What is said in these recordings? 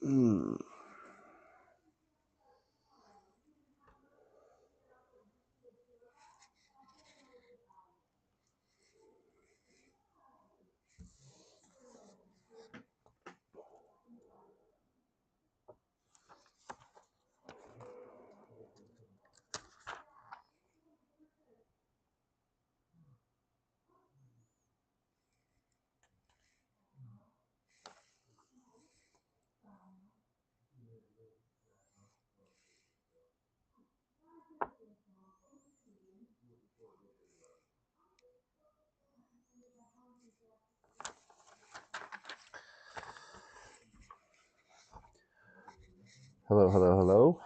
Mm. Hello, hello, hello.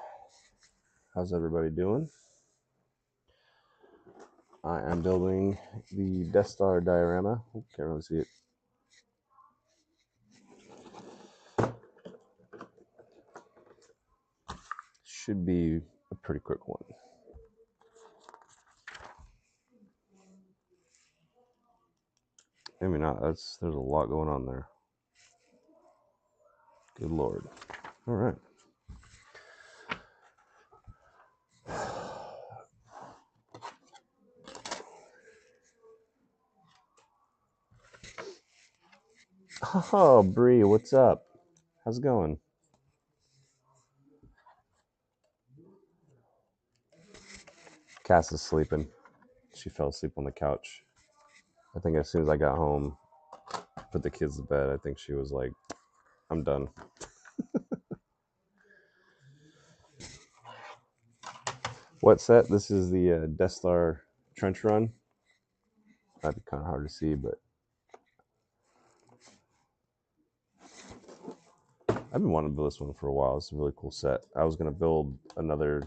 How's everybody doing? I am building the Death Star diorama. Can't really see it. Should be a pretty quick one. Maybe not. There's a lot going on there. Good Lord. All right. Oh, Bree, what's up? How's it going? Cass is sleeping. She fell asleep on the couch. I think as soon as I got home, put the kids to bed, I think she was like, I'm done. What set? This is the Death Star trench run. Might be kind of hard to see, but I've been wanting to build this one for a while. It's a really cool set. I was going to build another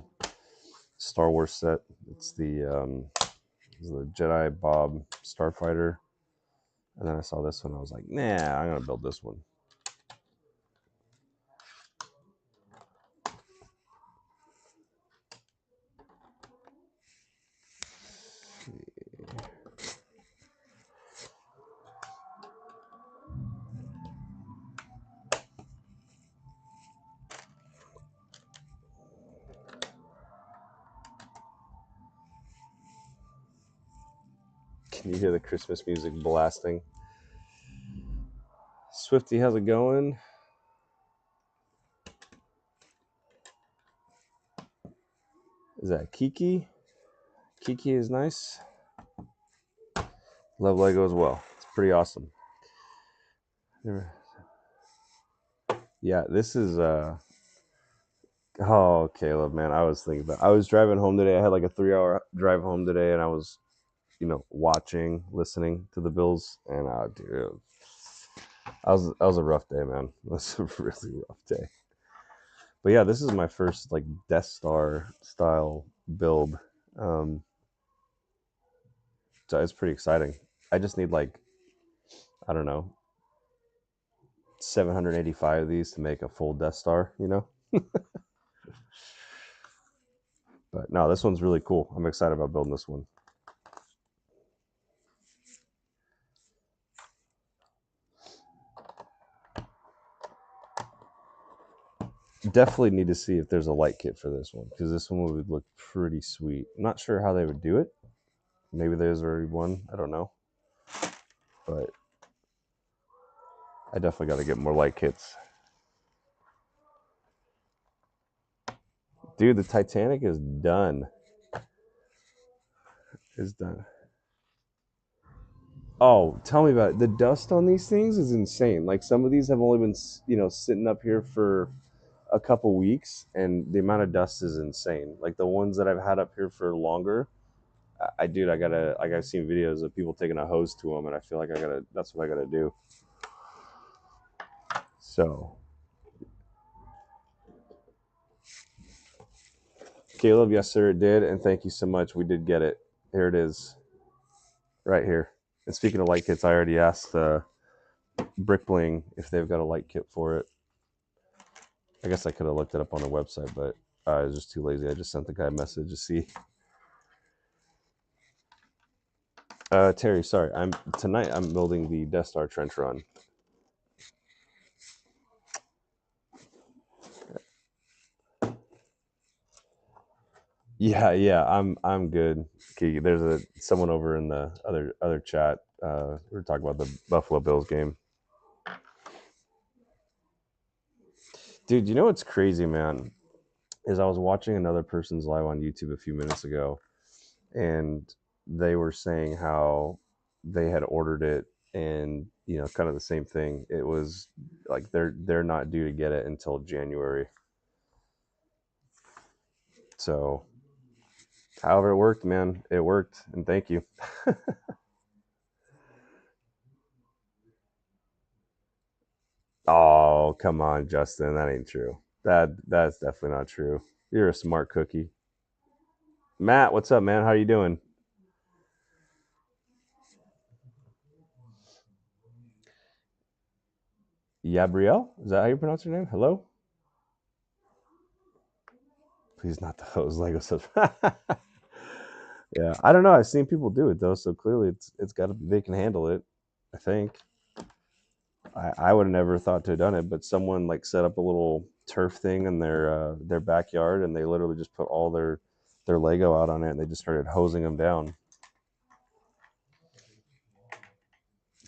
Star Wars set. It's the Jedi Bob Starfighter. And then I saw this one. I was like, nah, I'm going to build this one. Can you hear the Christmas music blasting? Swifty, how's it going? Is that Kiki? Kiki is nice. Love Lego as well. It's pretty awesome. Yeah, this is oh, Caleb, man, I was thinking about. I was driving home today. I had like a 3-hour drive home today, and I was, watching, listening to the Bills, and dude, that was a rough day, man. It was a really rough day. But yeah, this is my first like Death Star style build, so it's pretty exciting. I just need like, I don't know, 785 of these to make a full Death Star, But no, this one's really cool. I'm excited about building this one. Definitely need to see if there's a light kit for this one, because this one would look pretty sweet. I'm not sure how they would do it. Maybe there's already one. I don't know. But I definitely got to get more light kits. Dude, the Titanic is done. It's done. Oh, tell me about it. The dust on these things is insane. Like some of these have only been, sitting up here for a couple weeks, and the amount of dust is insane. Like the ones that I've had up here for longer, dude, I gotta, like I've seen videos of people taking a hose to them, and I feel like that's what I gotta do. So, Caleb, yes sir, it did, and thank you so much. We did get it. Here it is. right here. And speaking of light kits, I already asked Brickbling if they've got a light kit for it. I guess I could have looked it up on the website, but I was just too lazy. I just sent the guy a message to see. Terry, sorry. Tonight I'm building the Death Star trench run. Yeah, I'm good. Okay, there's someone over in the other chat. We were talking about the Buffalo Bills game. Dude, you know what's crazy, man? Is I was watching another person's live on YouTube a few minutes ago, and they were saying how they had ordered it, and kind of the same thing. It was like they're not due to get it until January. So, however it worked, man, it worked, and thank you. Oh, come on, Justin, that ain't true. That's definitely not true. You're a smart cookie. Matt, what's up, man? How you doing? Yabriel? Is that how you pronounce your name? Hello? Please not those Lego stuff. Yeah, I don't know. I've seen people do it though, so clearly it's got to. They can handle it. I think. I would have never thought to have done it, but someone like set up a little turf thing in their backyard, and they literally just put all their Lego out on it, and they just started hosing them down.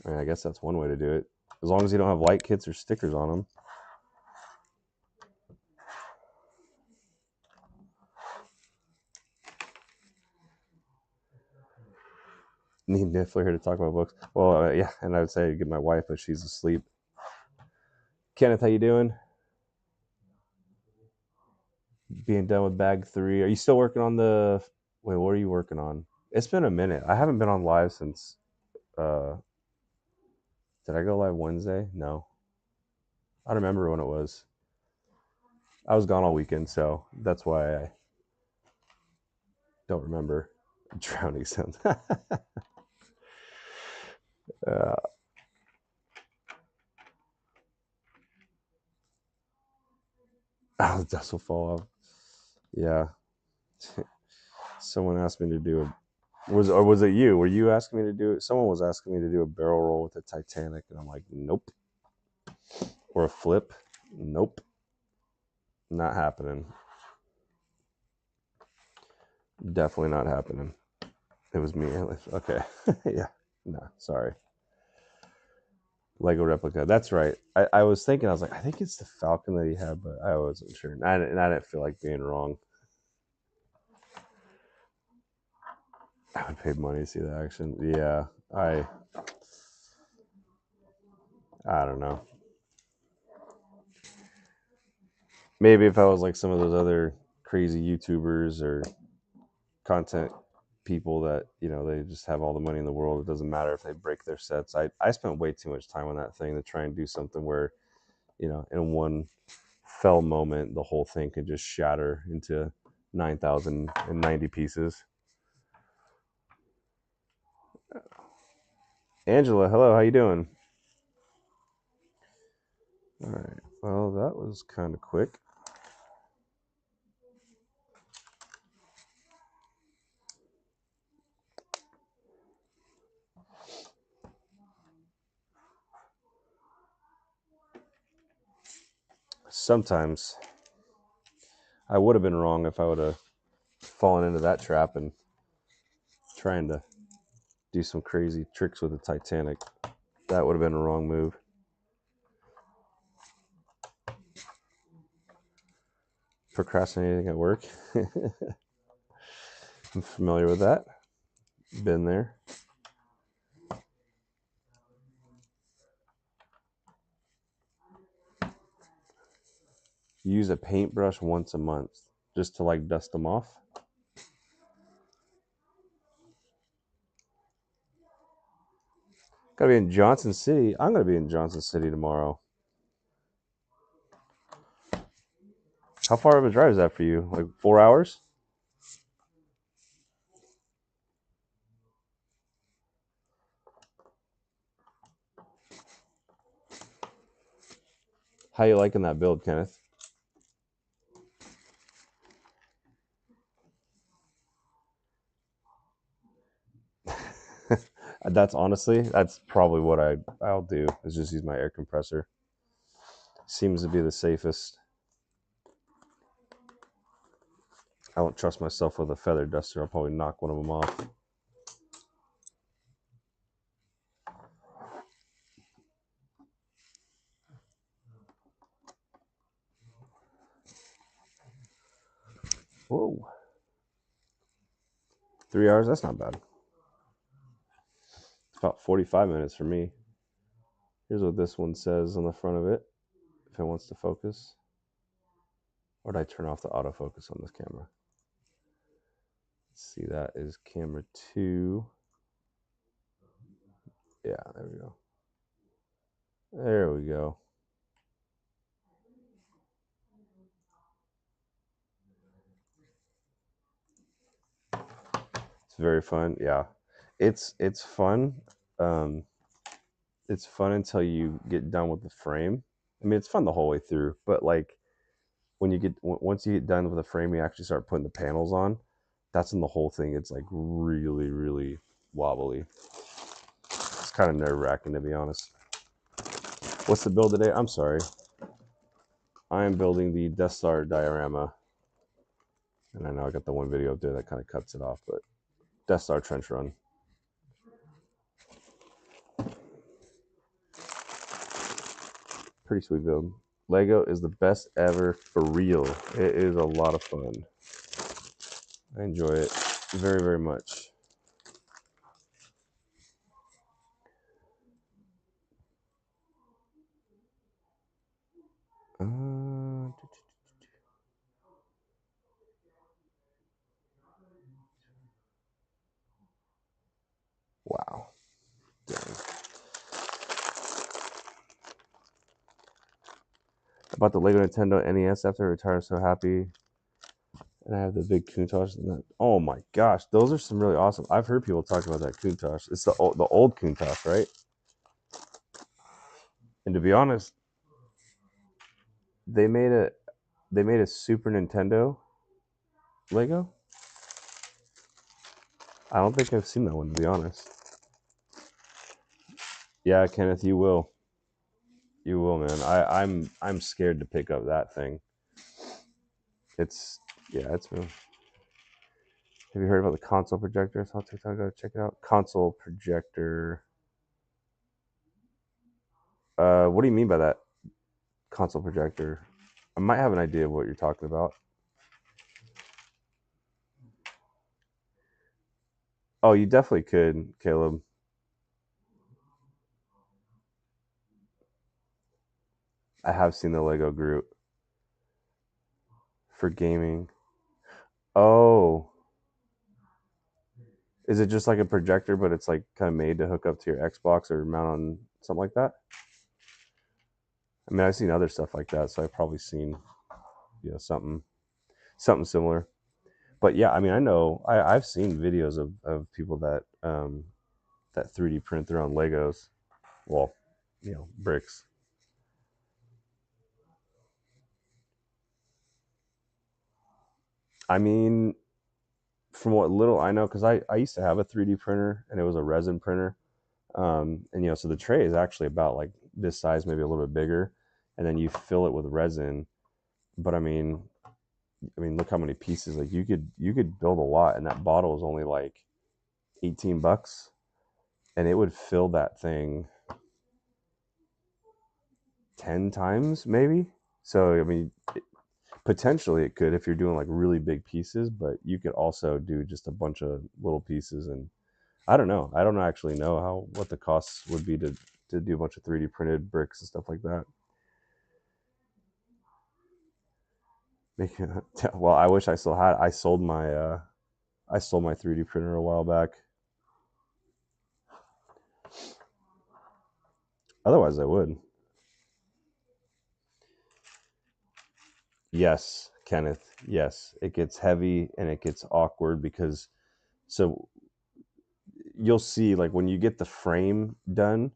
I mean, I guess that's one way to do it, as long as you don't have light kits or stickers on them. Need Niffler here to talk about books. Well, yeah, and I would say get my wife, but she's asleep. Kenneth, how you doing? Being done with bag 3. Are you still working on the? Wait, what are you working on? It's been a minute. I haven't been on live since. Uh, did I go live Wednesday? No, I don't remember when it was. I was gone all weekend, so that's why I don't remember. Drowning sounds. uh, the dust will fall off. Yeah. Someone asked me to do was it you? Were you asking me to do it? Someone was asking me to do a barrel roll with the Titanic, and I'm like, nope. Or a flip, nope, not happening. Definitely not happening. It was me. Okay, yeah, no, sorry. Lego replica. That's right. I was thinking. I was like, I think it's the Falcon that he had, but I wasn't sure, and I didn't feel like being wrong. I would pay money to see the action. Yeah, I don't know. Maybe if I was like some of those other crazy YouTubers or content people that they just have all the money in the world, it doesn't matter if they break their sets. I spent way too much time on that thing to try and do something where in one fell moment the whole thing could just shatter into 9,090 pieces. Angela, hello, how you doing? All right, well, that was kind of quick. Sometimes I would have been wrong if I would have fallen into that trap and trying to do some crazy tricks with the Titanic. That would have been a wrong move. Procrastinating at work. I'm familiar with that. Been there. Use a paintbrush once a month just to like dust them off. Gotta be in Johnson City. I'm gonna be in Johnson City tomorrow. How far of a drive is that for you? Like 4 hours? How you liking that build, Kenneth? That's honestly, that's probably what I'll do, is just use my air compressor. Seems to be the safest. I won't trust myself with a feather duster. I'll probably knock one of them off. Whoa. 3 hours? That's not bad. It's about 45 minutes for me. Here's what this one says on the front of it, if it wants to focus. Or did I turn off the autofocus on this camera? Let's see, that is camera 2. Yeah, there we go. There we go. It's very fun. Yeah, it's fun. It's fun until you get done with the frame. I mean, it's fun the whole way through, but like when you get once you get done with the frame, you actually start putting the panels on. That's when the whole thing gets like really, really wobbly. It's kind of nerve wracking, to be honest. What's the build today? I'm sorry. I am building the Death Star diorama. And I know I got the one video up there that kind of cuts it off, but Death Star trench run. Pretty sweet build. Lego is the best ever, for real. It is a lot of fun. I enjoy it very, very much. Wow. Dang. About the Lego Nintendo NES after I retired, so happy. And I have the big Countach. Oh my gosh, those are some really awesome. I've heard people talk about that Countach. It's the old Countach, right? And to be honest, they made a Super Nintendo Lego. I don't think I've seen that one, to be honest. Yeah, Kenneth, you will. You will, man. I'm scared to pick up that thing. It's real. Have you heard about the console projector? It's on TikTok. Go check it out. Console projector. What do you mean by that? Console projector. I might have an idea of what you're talking about. Oh, you definitely could, Caleb. I have seen the Lego Group for gaming. Oh, is it just like a projector, but it's like kind of made to hook up to your Xbox or mount on something like that? I mean, I've seen other stuff like that, so I've probably seen, something similar. But yeah, I mean, I know I've seen videos of people that that 3D print their own Legos. Well, bricks. I mean, from what little I know, because I used to have a 3D printer and it was a resin printer. And so the tray is actually about like this size, maybe a little bit bigger, and then you fill it with resin. But I mean, look how many pieces. Like you could build a lot, and that bottle is only like $18, and it would fill that thing 10 times maybe. So I mean, potentially it could if you're doing like really big pieces, but you could also do just a bunch of little pieces. And I don't know. I don't actually know what the costs would be to do a bunch of 3D printed bricks and stuff like that. Well, I wish I still had. I sold my 3D printer a while back. Otherwise, I would. Yes, Kenneth. Yes, it gets heavy and it gets awkward because so you'll see like when you get the frame done,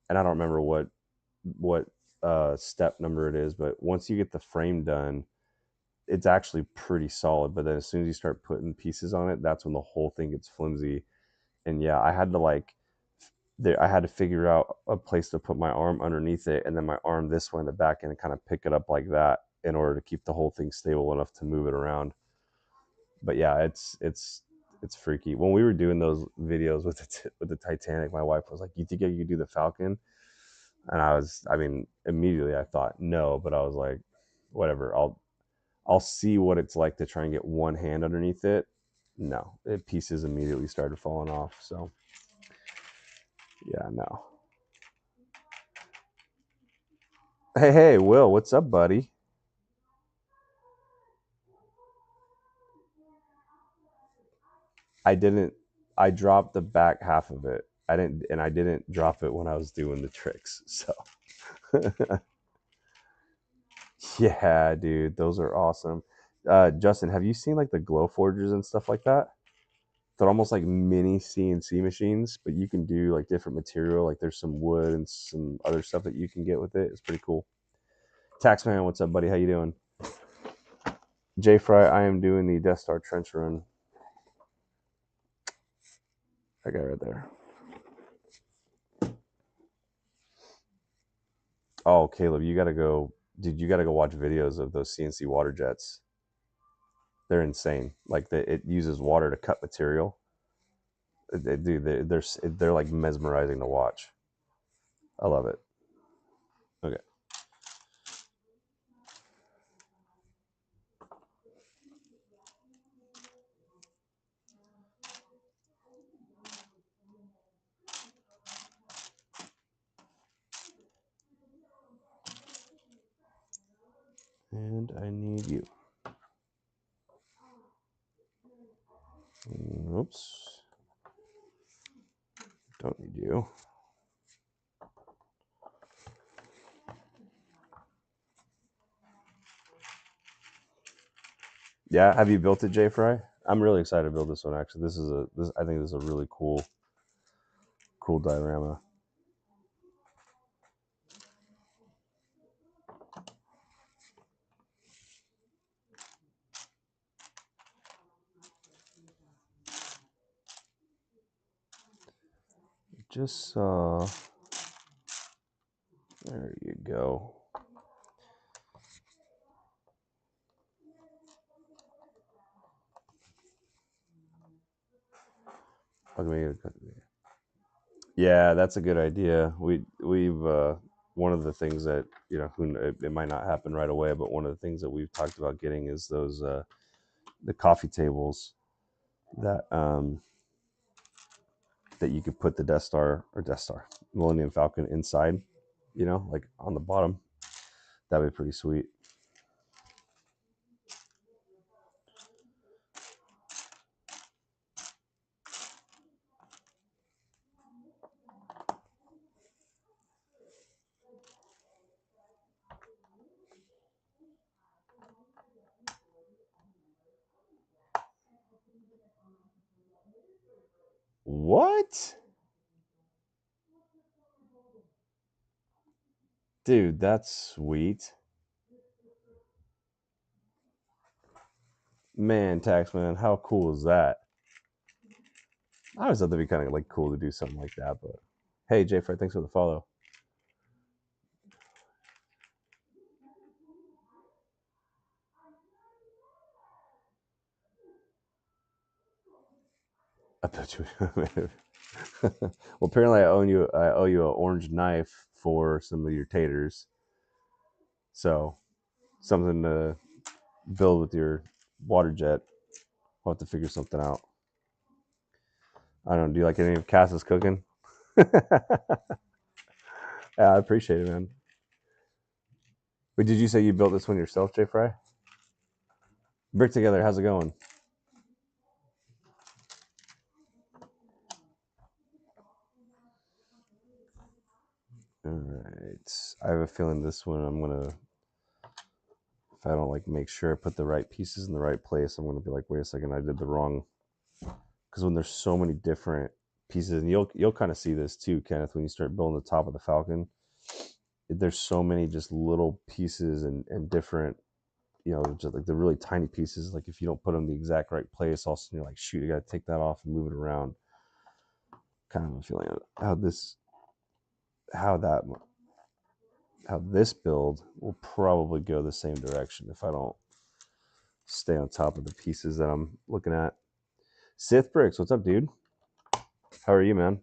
and I don't remember what step number it is, but once you get the frame done, it's actually pretty solid. But then as soon as you start putting pieces on it, that's when the whole thing gets flimsy. And yeah, I had to I had to figure out a place to put my arm underneath it, and then my arm this way in the back, and kind of pick it up like that in order to keep the whole thing stable enough to move it around. But yeah, it's freaky. When we were doing those videos with the Titanic, my wife was like, "You think you could do the Falcon?" And I mean, immediately I thought no, but I was like, whatever. I'll see what it's like to try and get one hand underneath it. No, pieces immediately started falling off. So yeah, no. Hey, Will, what's up, buddy? I didn't. I dropped the back half of it. I didn't drop it when I was doing the tricks. So yeah, dude, those are awesome. Justin, have you seen like the glow forgers and stuff like that? They're almost like mini CNC machines, but you can do like different material. Like there's some wood and some other stuff that you can get with it. It's pretty cool. Taxman, what's up, buddy? How you doing? J Fry, I am doing the Death Star trench run. That guy right there. Oh, Caleb, you gotta go, dude. You gotta go watch videos of those CNC water jets. They're insane. Like it uses water to cut material. Dude, they're like mesmerizing to watch. I love it. Okay. And I need you. Oops. Don't need you. Yeah, have you built it, Jay Fry? I'm really excited to build this one. Actually, I think this is a really cool diorama. Just saw. There you go. Yeah, that's a good idea. We've one of the things that it might not happen right away, but one of the things that we've talked about getting is those the coffee tables that that you could put the Death Star Millennium Falcon inside, like on the bottom. That'd be pretty sweet. What? Dude, that's sweet. Man, Taxman, how cool is that? I always thought that'd be kind of like cool to do something like that, but hey, Jay Fred, thanks for the follow. I bet you. Well, apparently, I owe you an orange knife for some of your taters. So something to build with your water jet. We'll have to figure something out. I don't know. Do you like any of Cass's cooking? Yeah, I appreciate it, man. But did you say you built this one yourself, Jay Fry? Brick Together, how's it going? All right. I have a feeling this one I'm gonna, if I don't like make sure I put the right pieces in the right place, I'm gonna be like, wait a second, I did the wrong. Because when there's so many different pieces, and you'll kind of see this too, Kenneth, when you start building the top of the Falcon. there's so many just little pieces and different, just like the really tiny pieces. Like if you don't put them in the exact right place, also you're like, shoot, you got to take that off and move it around. Kind of a feeling of how that how this build will probably go the same direction if I don't stay on top of the pieces that I'm looking at. Sith Bricks, what's up, dude? How are you, man?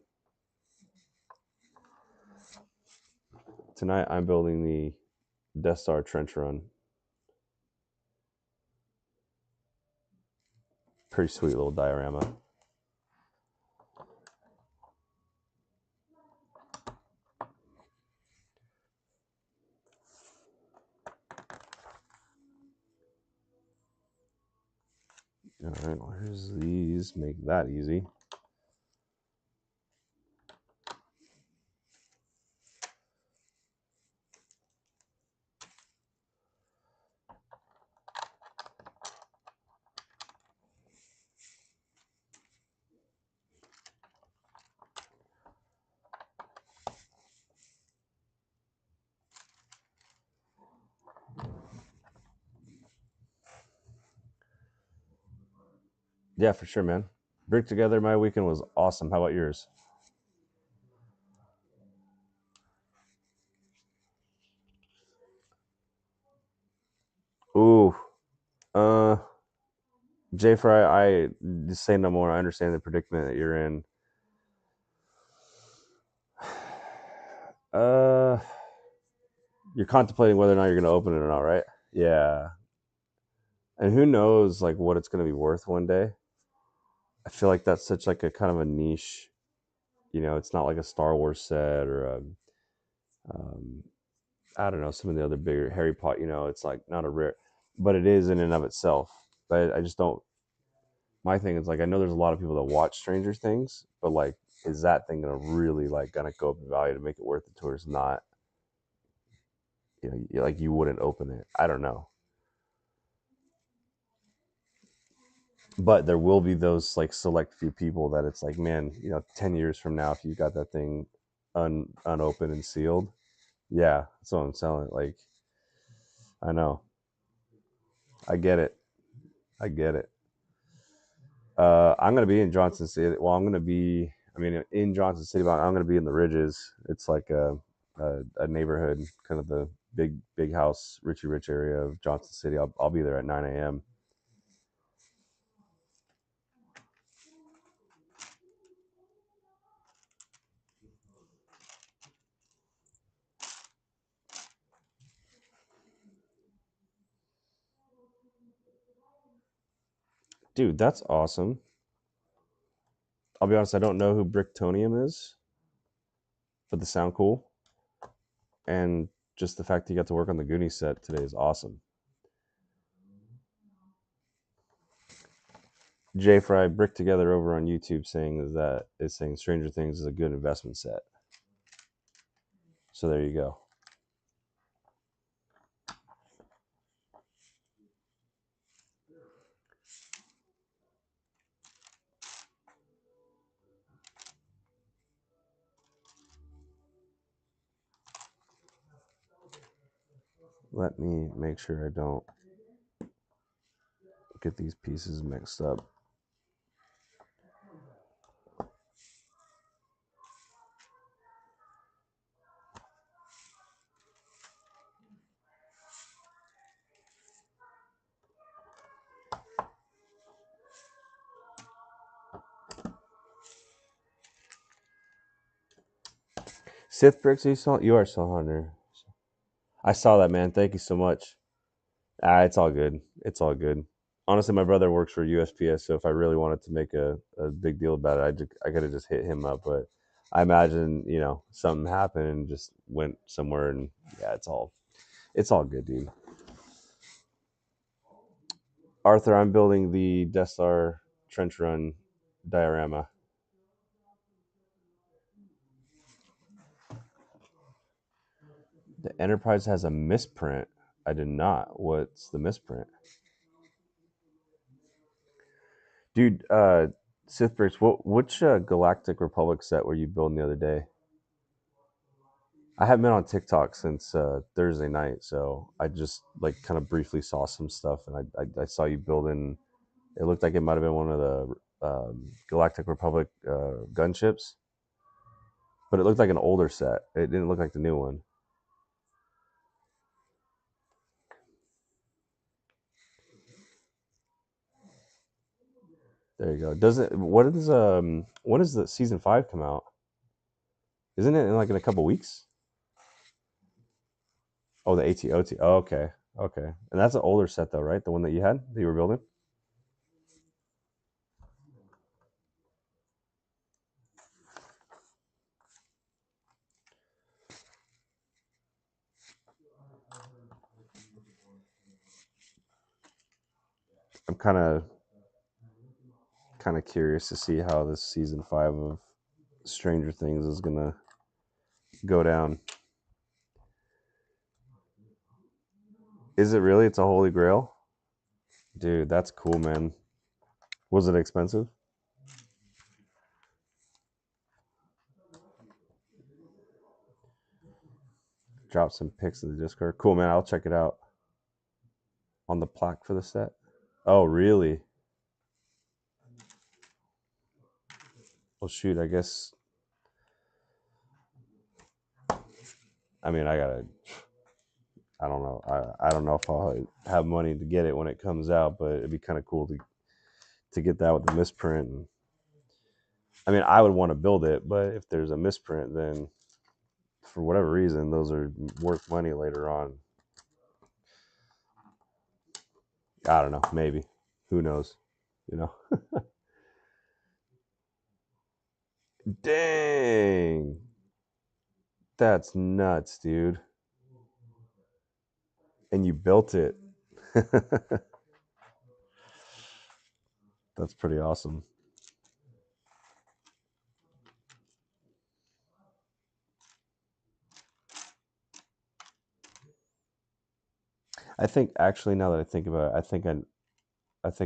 Tonight I'm building the Death Star trench run. Pretty sweet little diorama. All right, well, here's these. Make that easy. Yeah, for sure, man. Brick together, my weekend was awesome. How about yours? Ooh, uh, Jay Fry, I just say no more. I understand the predicament that you're in. Uh, you're contemplating whether or not you're going to open it or not, right? Yeah, and who knows, like what it's going to be worth one day. I feel like that's such like a kind of a niche. It's not like a Star Wars set or um, I don't know, some of the other bigger Harry Potter. It's like not a rare, but it is in and of itself. But I just don't. My thing is like I know there's a lot of people that watch Stranger Things, but like, is that thing gonna really like gonna go up in value to make it worth it to, or is not? Like you wouldn't open it. I don't know, but there will be those like select few people that it's like, man, 10 years from now, if you got that thing unopened and sealed, yeah, that's what I'm selling. Like, I know, I get it, I get it. I'm gonna be in Johnson City. Well, I'm gonna be. I mean, in Johnson City, but I'm gonna be in the Ridges. It's like a neighborhood, kind of the big house, Richie Rich area of Johnson City. I'll be there at 9 a.m. Dude, that's awesome. I'll be honest, I don't know who Bricktonium is, but they sound cool, and just the fact that you got to work on the Goonies set today is awesome. Jay Fry Brick Together over on YouTube saying Stranger Things is a good investment set. So there you go. Let me make sure I don't get these pieces mixed up. Sith Bricks, you are so Hunter. I saw that, man. Thank you so much. It's all good. It's all good. Honestly, my brother works for USPS, so if I really wanted to make a big deal about it, I could have just hit him up. But I imagine, something happened and just went somewhere, and yeah, it's all good, dude. Arthur, I'm building the Death Star trench run diorama. The Enterprise has a misprint. I did not. What's the misprint? Dude, Sithbricks, which Galactic Republic set were you building the other day? I haven't been on TikTok since Thursday night, so I just like kind of briefly saw some stuff, and I saw you building. It looked like it might have been one of the Galactic Republic gunships, but it looked like an older set. It didn't look like the new one. There you go. Does it? What is when does the season 5 come out? Isn't it in like in a couple weeks? Oh, the ATOT. Oh, okay, okay. And that's an older set though, right? The one that you had that you were building. I'm kind of curious to see how this season 5 of Stranger Things is gonna go down. Is it really? It's a holy grail, dude. That's cool, man. Was it expensive? Drop some pics in the Discord. Cool, man. I'll check it out on the plaque for the set. Oh, really? Well, shoot. I guess. I mean, I gotta. I don't know. I don't know if I'll have money to get it when it comes out, but it'd be kind of cool to get that with the misprint. And I mean, I would want to build it, but if there's a misprint, then for whatever reason, those are worth money later on. I don't know. Maybe. Who knows? You know. Dang. That's nuts, dude. And you built it. That's pretty awesome. I think actually now that I think about it, I think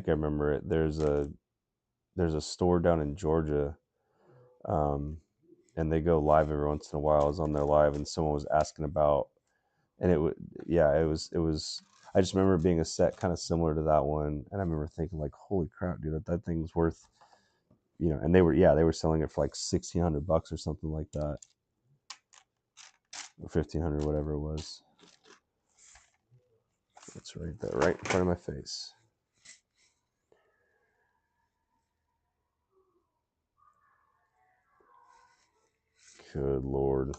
I remember it. There's a store down in Georgia, um, and they go live every once in a while. I was on their live, and someone was asking about, and it would yeah, it was. I just remember it being a set kind of similar to that one, and I remember thinking like, holy crap, dude, that thing's worth, you know. And they were selling it for like $1,600 or something like that, or 1,500, whatever it was. That's right there, right in front of my face. Good lord.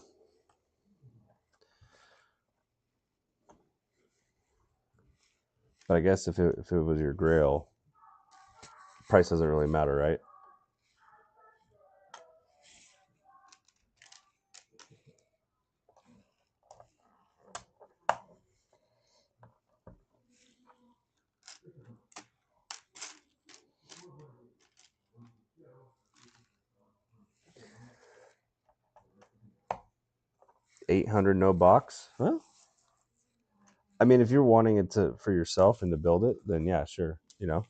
But I guess if it was your grail, price doesn't really matter, right? $800 no box. Well, I mean, if you're wanting it to for yourself and to build it, then yeah, sure. You know,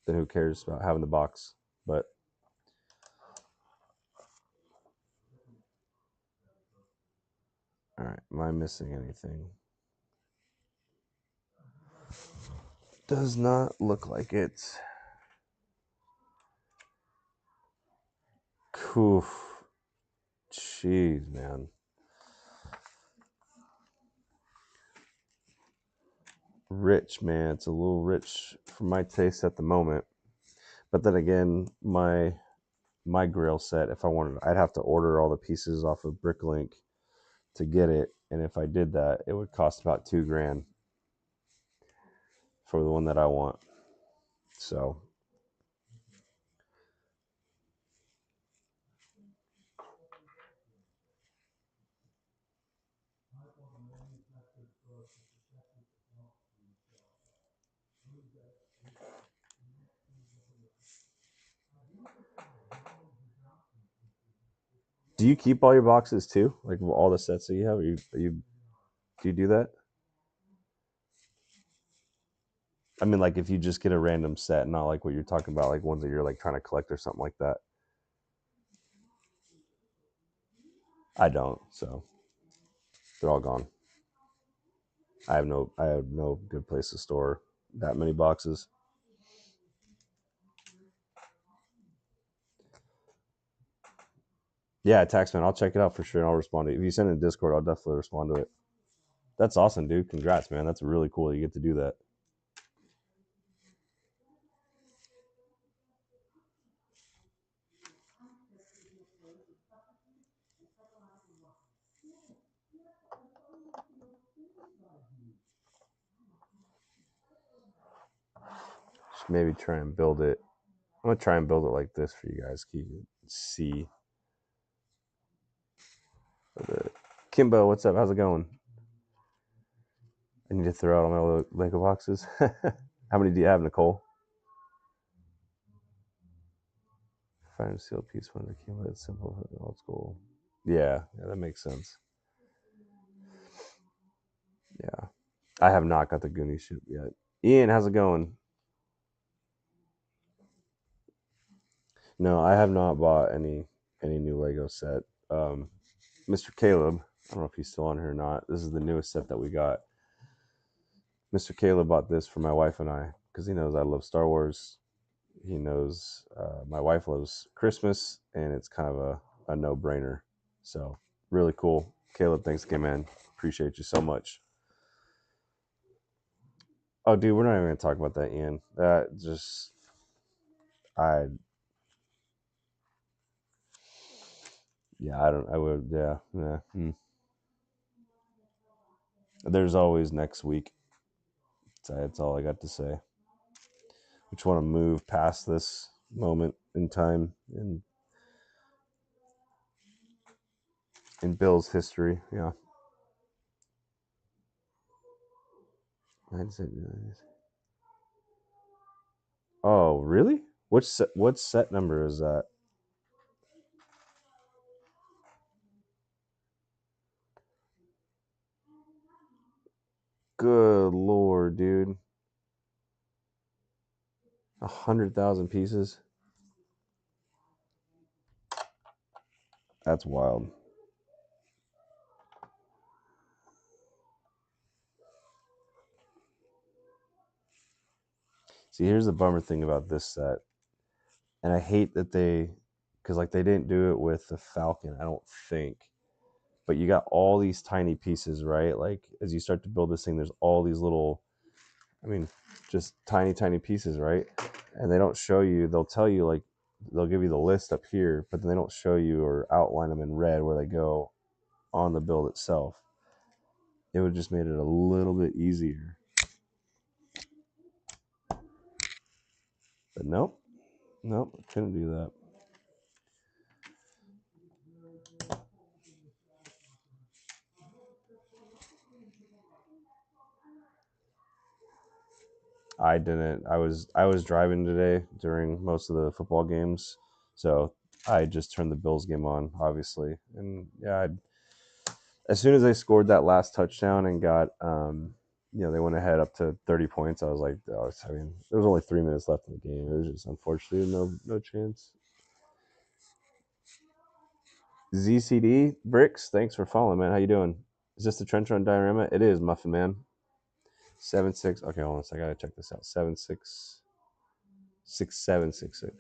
then who cares about having the box? But all right, am I missing anything? Does not look like it. Cool. Jeez, man. Rich, man. It's a little rich for my taste at the moment. But then again, my grill set, if I wanted, I'd have to order all the pieces off of Bricklink to get it, and if I did that, it would cost about $2,000 for the one that I want. So do you keep all your boxes too? Like all the sets that you have? Do you do that? I mean, like if you just get a random set, not like what you're talking about, like ones that you're like trying to collect or something like that. I don't, so they're all gone. I have no good place to store that many boxes. Yeah, Taxman, I'll check it out for sure and I'll respond to it. If you send it in Discord, I'll definitely respond to it. That's awesome, dude. Congrats, man. That's really cool. You get to do that. Should maybe try and build it. I'm gonna try and build it like this for you guys. So you can see. Kimbo, what's up? How's it going? I need to throw out all my Lego boxes. How many do you have, Nicole? Find a sealed piece one that came with simple, old school. Yeah, that makes sense. Yeah, I have not got the Goonie ship yet. Ian, how's it going? No, I have not bought any new Lego set. Mr. Caleb, I don't know if he's still on here or not. This is the newest set that we got. Mr. Caleb bought this for my wife and I because he knows I love Star Wars. He knows my wife loves Christmas, and it's kind of a no-brainer. So really cool. Caleb, thanks again, man. Appreciate you so much. Oh, dude, we're not even gonna talk about that, Ian. That just I yeah, I would yeah. There's always next week. That's all I got to say. We just want to move past this moment in time in Bill's history. Yeah. Oh, really? What set number is that? Good lord, dude. 100,000 pieces. That's wild. See, here's the bummer thing about this set, and I hate that because like they didn't do it with the Falcon, I don't think. But you got all these tiny pieces, right? Like as you start to build this thing, there's all these little, I mean, just tiny pieces, right? And they don't show you. They'll tell you like they'll give you the list up here, but then they don't show you or outline them in red where they go on the build itself. It would just made it a little bit easier. But nope, couldn't do that. I didn't. I was driving today during most of the football games, so I just turned the Bills game on, obviously, and yeah, as soon as they scored that last touchdown and got, they went ahead up to 30 points. I was like, oh, I mean, there was only 3 minutes left in the game. It was just unfortunately no chance. ZCD Bricks, thanks for following, man. How you doing? Is this the Trench Run diorama? It is, Muffin Man. 7-6. Okay, hold on a second. I gotta check this out. 7-6. 6-7-6-6.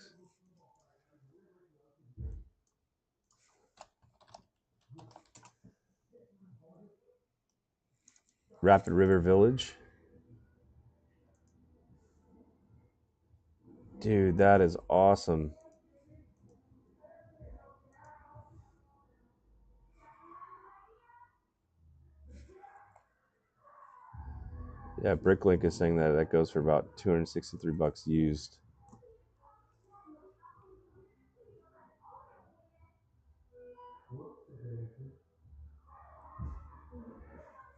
Rapid River Village. Dude, that is awesome. Yeah, Bricklink is saying that goes for about $263 used.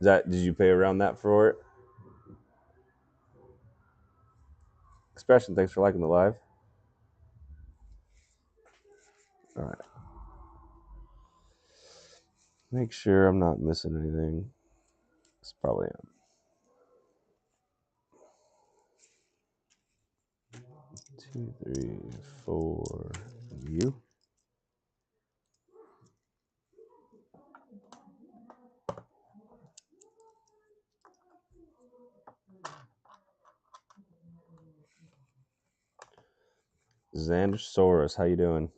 Did you pay around that for it? Expression, thanks for liking the live. All right. Make sure I'm not missing anything. It's probably am. 2, 3, 4. You. Xandersaurus, how you doing?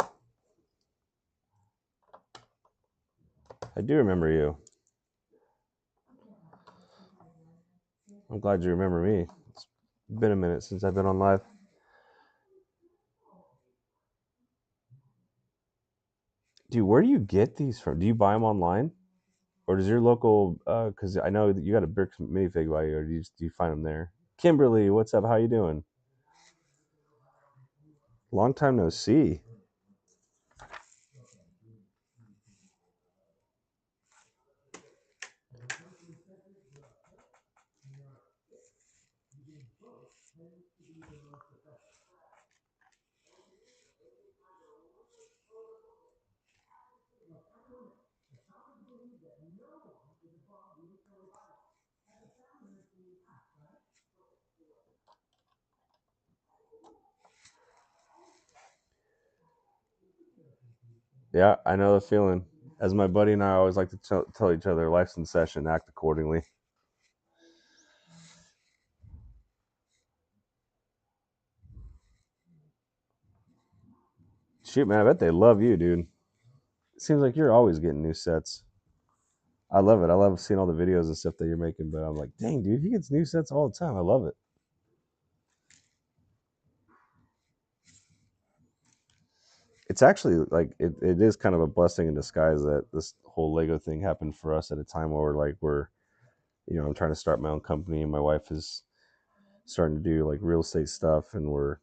I do remember you. I'm glad you remember me. It's been a minute since I've been on live. Dude, where do you get these from? Do you buy them online? Or does your local, because I know that you got a Bricks minifig by you, or do you find them there? Kimberly, what's up? How you doing? Long time no see. Yeah, I know the feeling. As my buddy and I always like to tell each other, life's in session, act accordingly. Shoot, man, I bet they love you, dude. It seems like you're always getting new sets. I love it. I love seeing all the videos and stuff that you're making, but I'm like, dang, dude, he gets new sets all the time. I love it. It's actually like it is kind of a blessing in disguise that this whole Lego thing happened for us at a time where I'm trying to start my own company and my wife is starting to do like real estate stuff and we're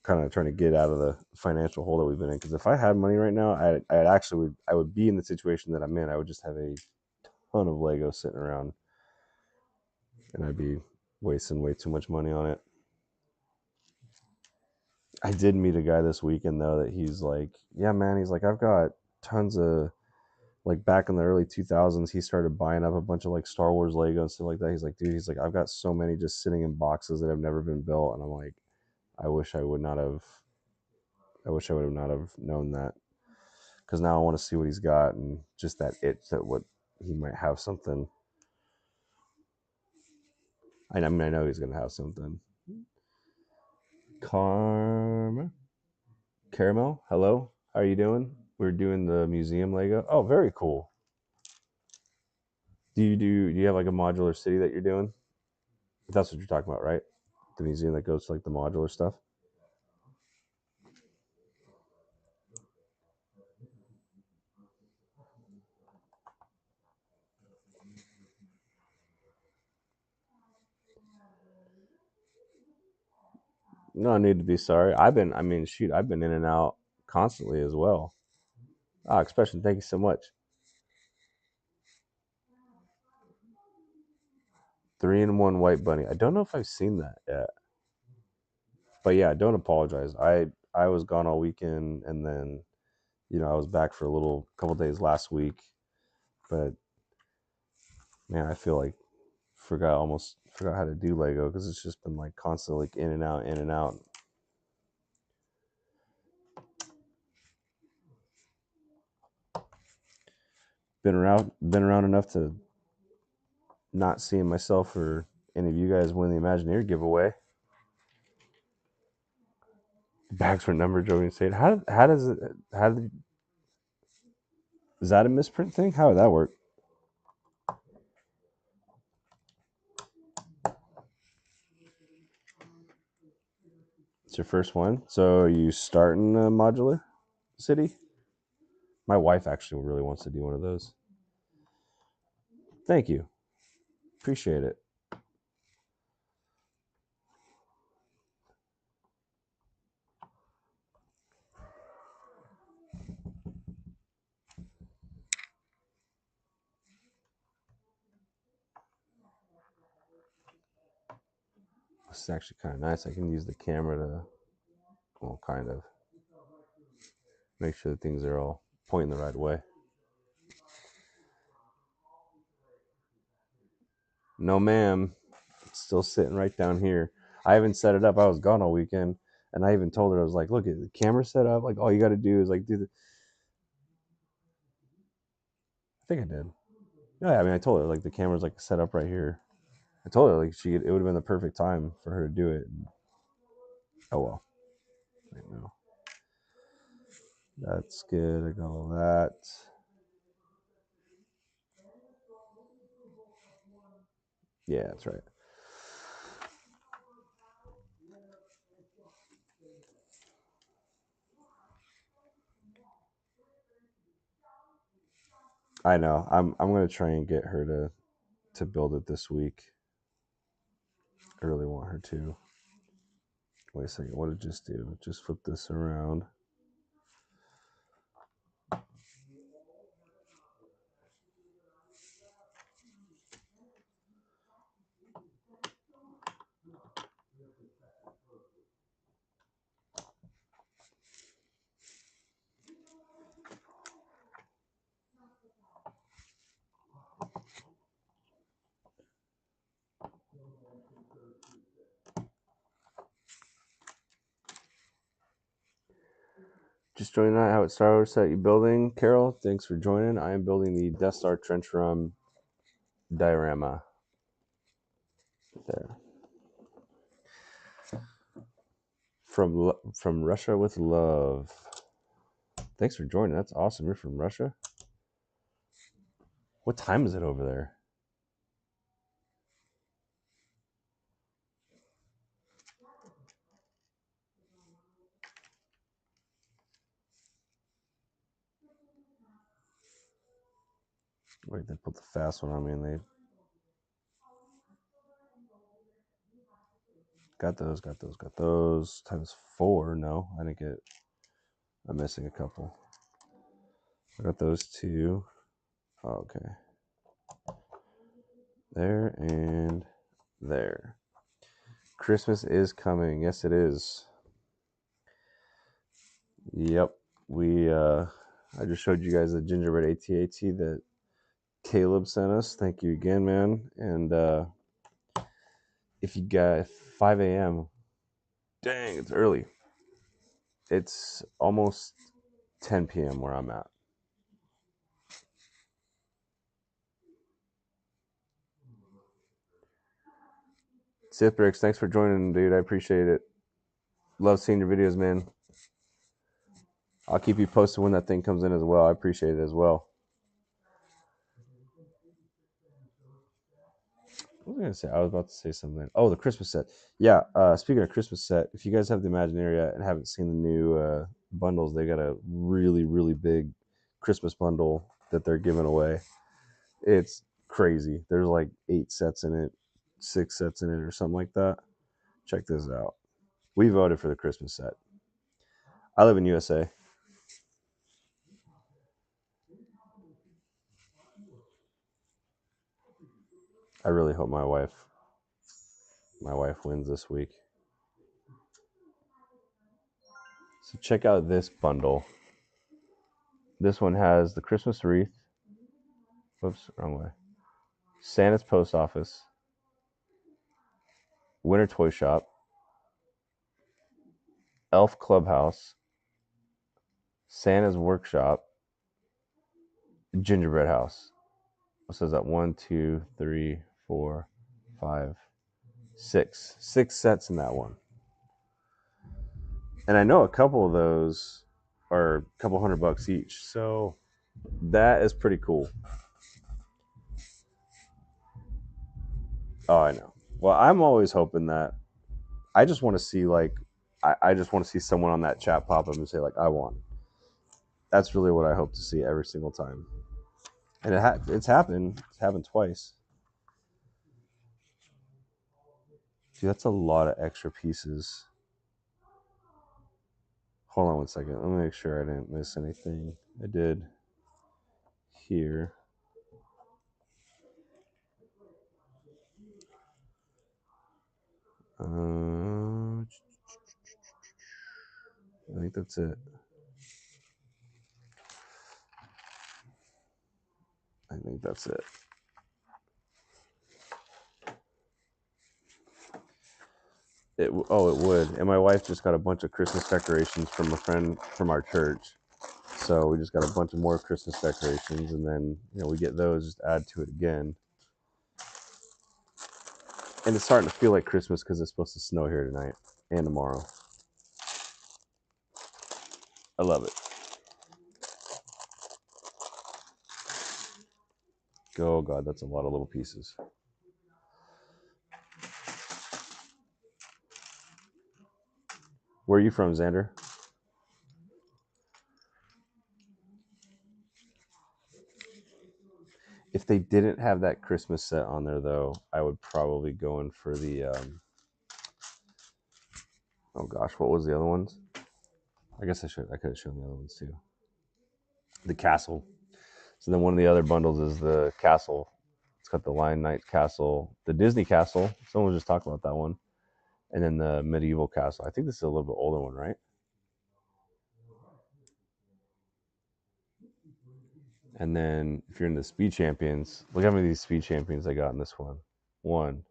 kind of trying to get out of the financial hole that we've been in. Because if I had money right now, I would be in the situation that I'm in. I would just have a ton of Lego sitting around, and I'd be wasting way too much money on it. I did meet a guy this weekend though that he's like, yeah, man, he's like, I've got tons of like back in the early 2000s, he started buying up a bunch of like Star Wars Lego and stuff like that. He's like, dude, he's like, I've got so many just sitting in boxes that have never been built, and I'm like, I wish I would not have. I wish I would have not have known that, because now I want to see what he's got and just that itch that what he might have something. I mean, I know he's gonna have something. Karma, Caramel, hello, how are you doing? We're doing the museum Lego. Oh, very cool. Do you have like a modular city that you're doing? That's what you're talking about, right? The museum that goes to like the modular stuff. No need to be sorry. I mean, shoot, I've been in and out constantly as well. Ah, expression, thank you so much. 3-in-1 white bunny. I don't know if I've seen that yet, but yeah, don't apologize. I was gone all weekend, and then I was back for a little couple days last week, but man, I feel like almost forgot how to do Lego because it's just been like constantly like in and out, in and out. Been around enough to not seeing myself or any of you guys win the Imagineer giveaway. Bags were numbered, Joey State. How does it how did, is that a misprint thing? How would that work? It's your first one, so are you starting a modular city? My wife actually really wants to do one of those. Thank you, appreciate it. This is actually kind of nice. I can use the camera to, well, kind of make sure that things are all pointing the right way. No, ma'am. It's still sitting right down here. I haven't set it up. I was gone all weekend, and I even told her, I was like, "Look, the camera set up. Like, all you got to do is like do the." I think I did. Yeah, I mean, I told her like the camera's like set up right here. I told her like it would have been the perfect time for her to do it. Oh well, no. That's good. I got all that. Yeah, that's right. I know. I'm gonna try and get her to build it this week. I really want her to. Wait a second. What did it just do? Just flip this around. Just joining that. How it Star Wars set you building, Carol? Thanks for joining. I am building the Death Star Trench Run diorama. There. From Russia with love. Thanks for joining. That's awesome. You're from Russia. What time is it over there? Wait, they put the fast one on me, and they got those. Times 4. No, I didn't get. I'm missing a couple. I got those 2. Oh, okay. There and there. Christmas is coming. Yes, it is. Yep. I just showed you guys the gingerbread AT-AT that Caleb sent us. Thank you again, man. And if you got 5 a.m., dang, it's early. It's almost 10 p.m. where I'm at. Sith Bricks, thanks for joining, dude. I appreciate it. Love seeing your videos, man. I'll keep you posted when that thing comes in as well. I appreciate it as well. What was I gonna say? I was about to say something. Oh, the Christmas set. Yeah. Speaking of Christmas set, if you guys have the Imagineering and haven't seen the new bundles, they got a really, really big Christmas bundle that they're giving away. It's crazy. There's like 8 sets in it, 6 sets in it, or something like that. Check this out. We voted for the Christmas set. I live in USA. I really hope my wife wins this week. So check out this bundle. This one has the Christmas wreath. Whoops, wrong way. Santa's post office. Winter Toy Shop. Elf Clubhouse. Santa's Workshop. Gingerbread House. What says that? 1, 2, 3, 4, 5, 6. 6 sets in that one. And I know a couple of those are a couple $100 each. So that is pretty cool. Oh, I know. Well, I'm always hoping that I just want to see I just want to see someone on that chat pop up and say I won. That's really what I hope to see every single time. And it's happened. It's happened twice. Dude, that's a lot of extra pieces. Hold on one second. Let me make sure I didn't miss anything. I did here. I think that's it. I think that's it. It would. And my wife just got a bunch of Christmas decorations from a friend from our church. So we just got a bunch of more Christmas decorations, and then we get those, just add to it again. And it's starting to feel like Christmas because it's supposed to snow here tonight and tomorrow. I love it. Oh God, that's a lot of little pieces. Where are you from, Xander? If they didn't have that Christmas set on there, though, I would probably go in for the. Oh gosh, what was the other ones? I guess I could have shown the other ones too. The castle. So then one of the other bundles is the castle. It's got the Lion Knight castle, the Disney castle. Someone just talked about that one, and then the medieval castle. I think this is a little bit older one, right? And then if you're into Speed Champions, look how many of these Speed Champions I got in this one. 1,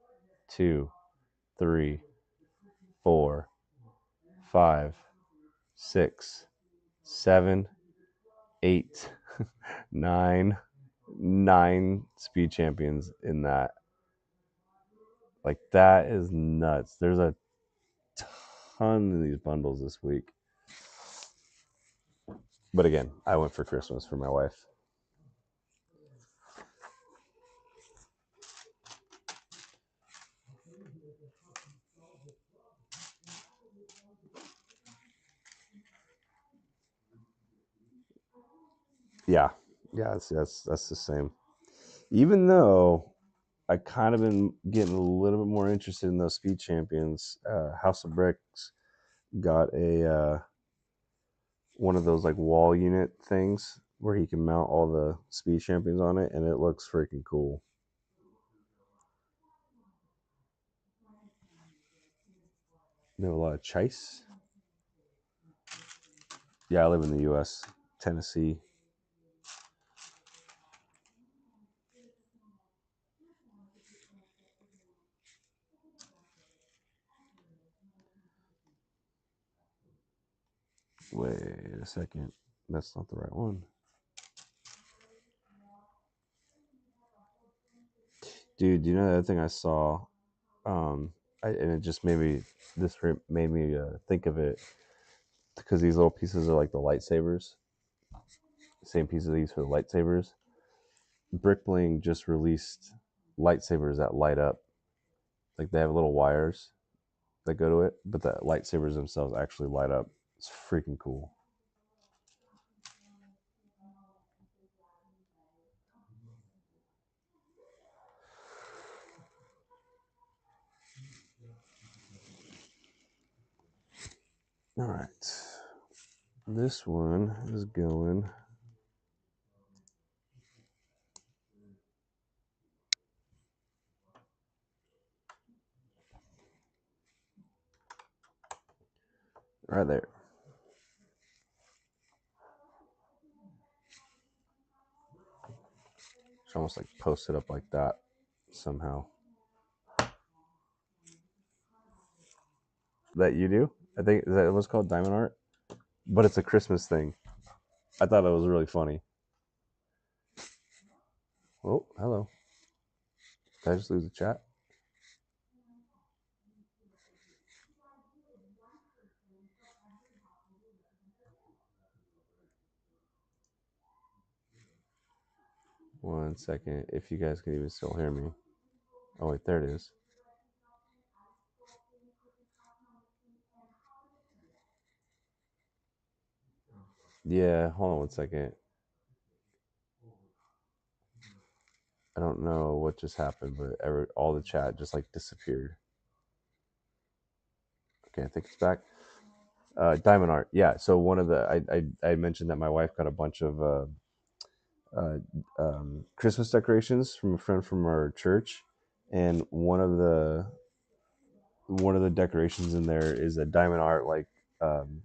2, 3, 4, 5, 6, 7, 8, 9 Speed Champions in that. Like, that is nuts. There's a ton of these bundles this week. But again, I went for Christmas for my wife. Yeah, that's the same. Even though I kind of been getting a little bit more interested in those Speed Champions. House of Bricks got a one of those like wall unit things where he can mount all the Speed Champions on it, and it looks freaking cool. They have a lot of Chase. Yeah, I live in the U.S., Tennessee. Wait a second. That's not the right one. Dude, do you know the other thing I saw? And it just made me think of it because these little pieces are like the lightsabers, same pieces they use for the lightsabers. Brickbling just released lightsabers that light up. Like they have little wires that go to it, but the lightsabers themselves actually light up. It's freaking cool. All right. This one is going. Right there. It's almost like posted up like that somehow. That you do? I think is that what's called diamond art, but it's a Christmas thing. I thought it was really funny. Oh, hello. Did I just lose the chat? One second. If you guys can even still hear me. Oh wait, there it is. Yeah, hold on one second. I don't know what just happened, but all the chat just like disappeared. Okay, I think it's back. Diamond art, yeah. So one of the I mentioned that my wife got a bunch of uh, Christmas decorations from a friend from our church, and one of the decorations in there is a diamond art like um,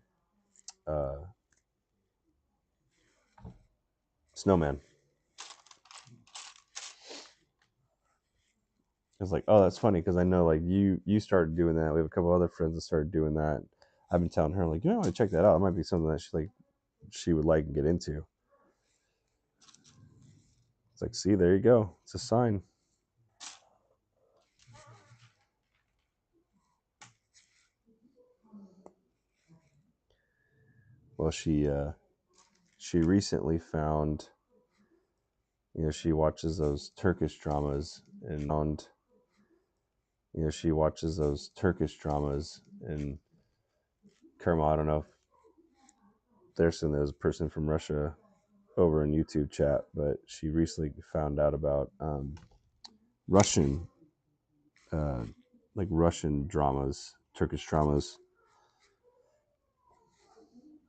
uh, snowman. I was like, oh, that's funny because I know like you started doing that. We have a couple other friends that started doing that. I've been telling her like, you know, I want to check that out. It might be something that she would like and get into. It's like, see, there you go. It's a sign. Well, she recently found, she watches those Turkish dramas and found, she watches those Turkish dramas and Kerma, I don't know if there's a person from Russia over in YouTube chat, but she recently found out about Russian, uh, like Russian dramas, Turkish dramas,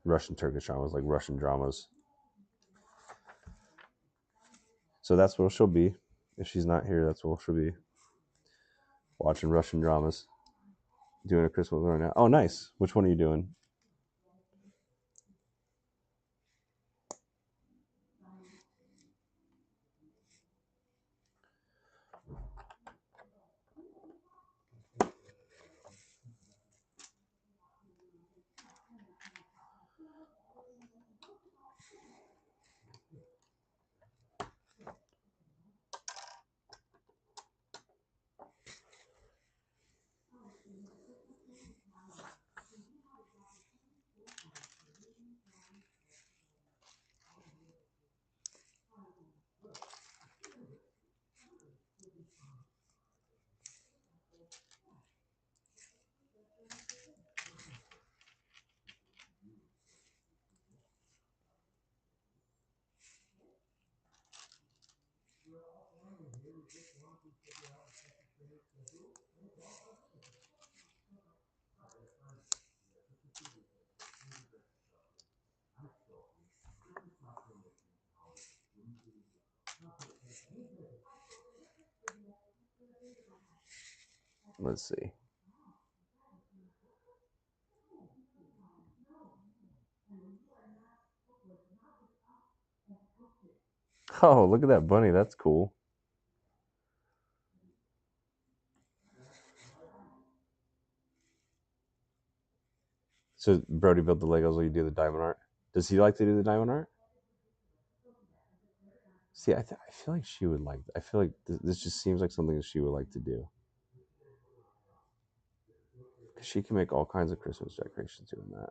Russian Turkish dramas, like Russian dramas. So that's what she'll be. If she's not here, that's what she'll be watching Russian dramas. Doing a Christmas one right now. Oh, nice. Which one are you doing? Let's see. Oh, look at that bunny. That's cool. So Brody built the Legos while you do the diamond art. Does he like to do the diamond art? See, I feel like she would like. I feel like this just seems like something that she would like to do. She can make all kinds of Christmas decorations doing that.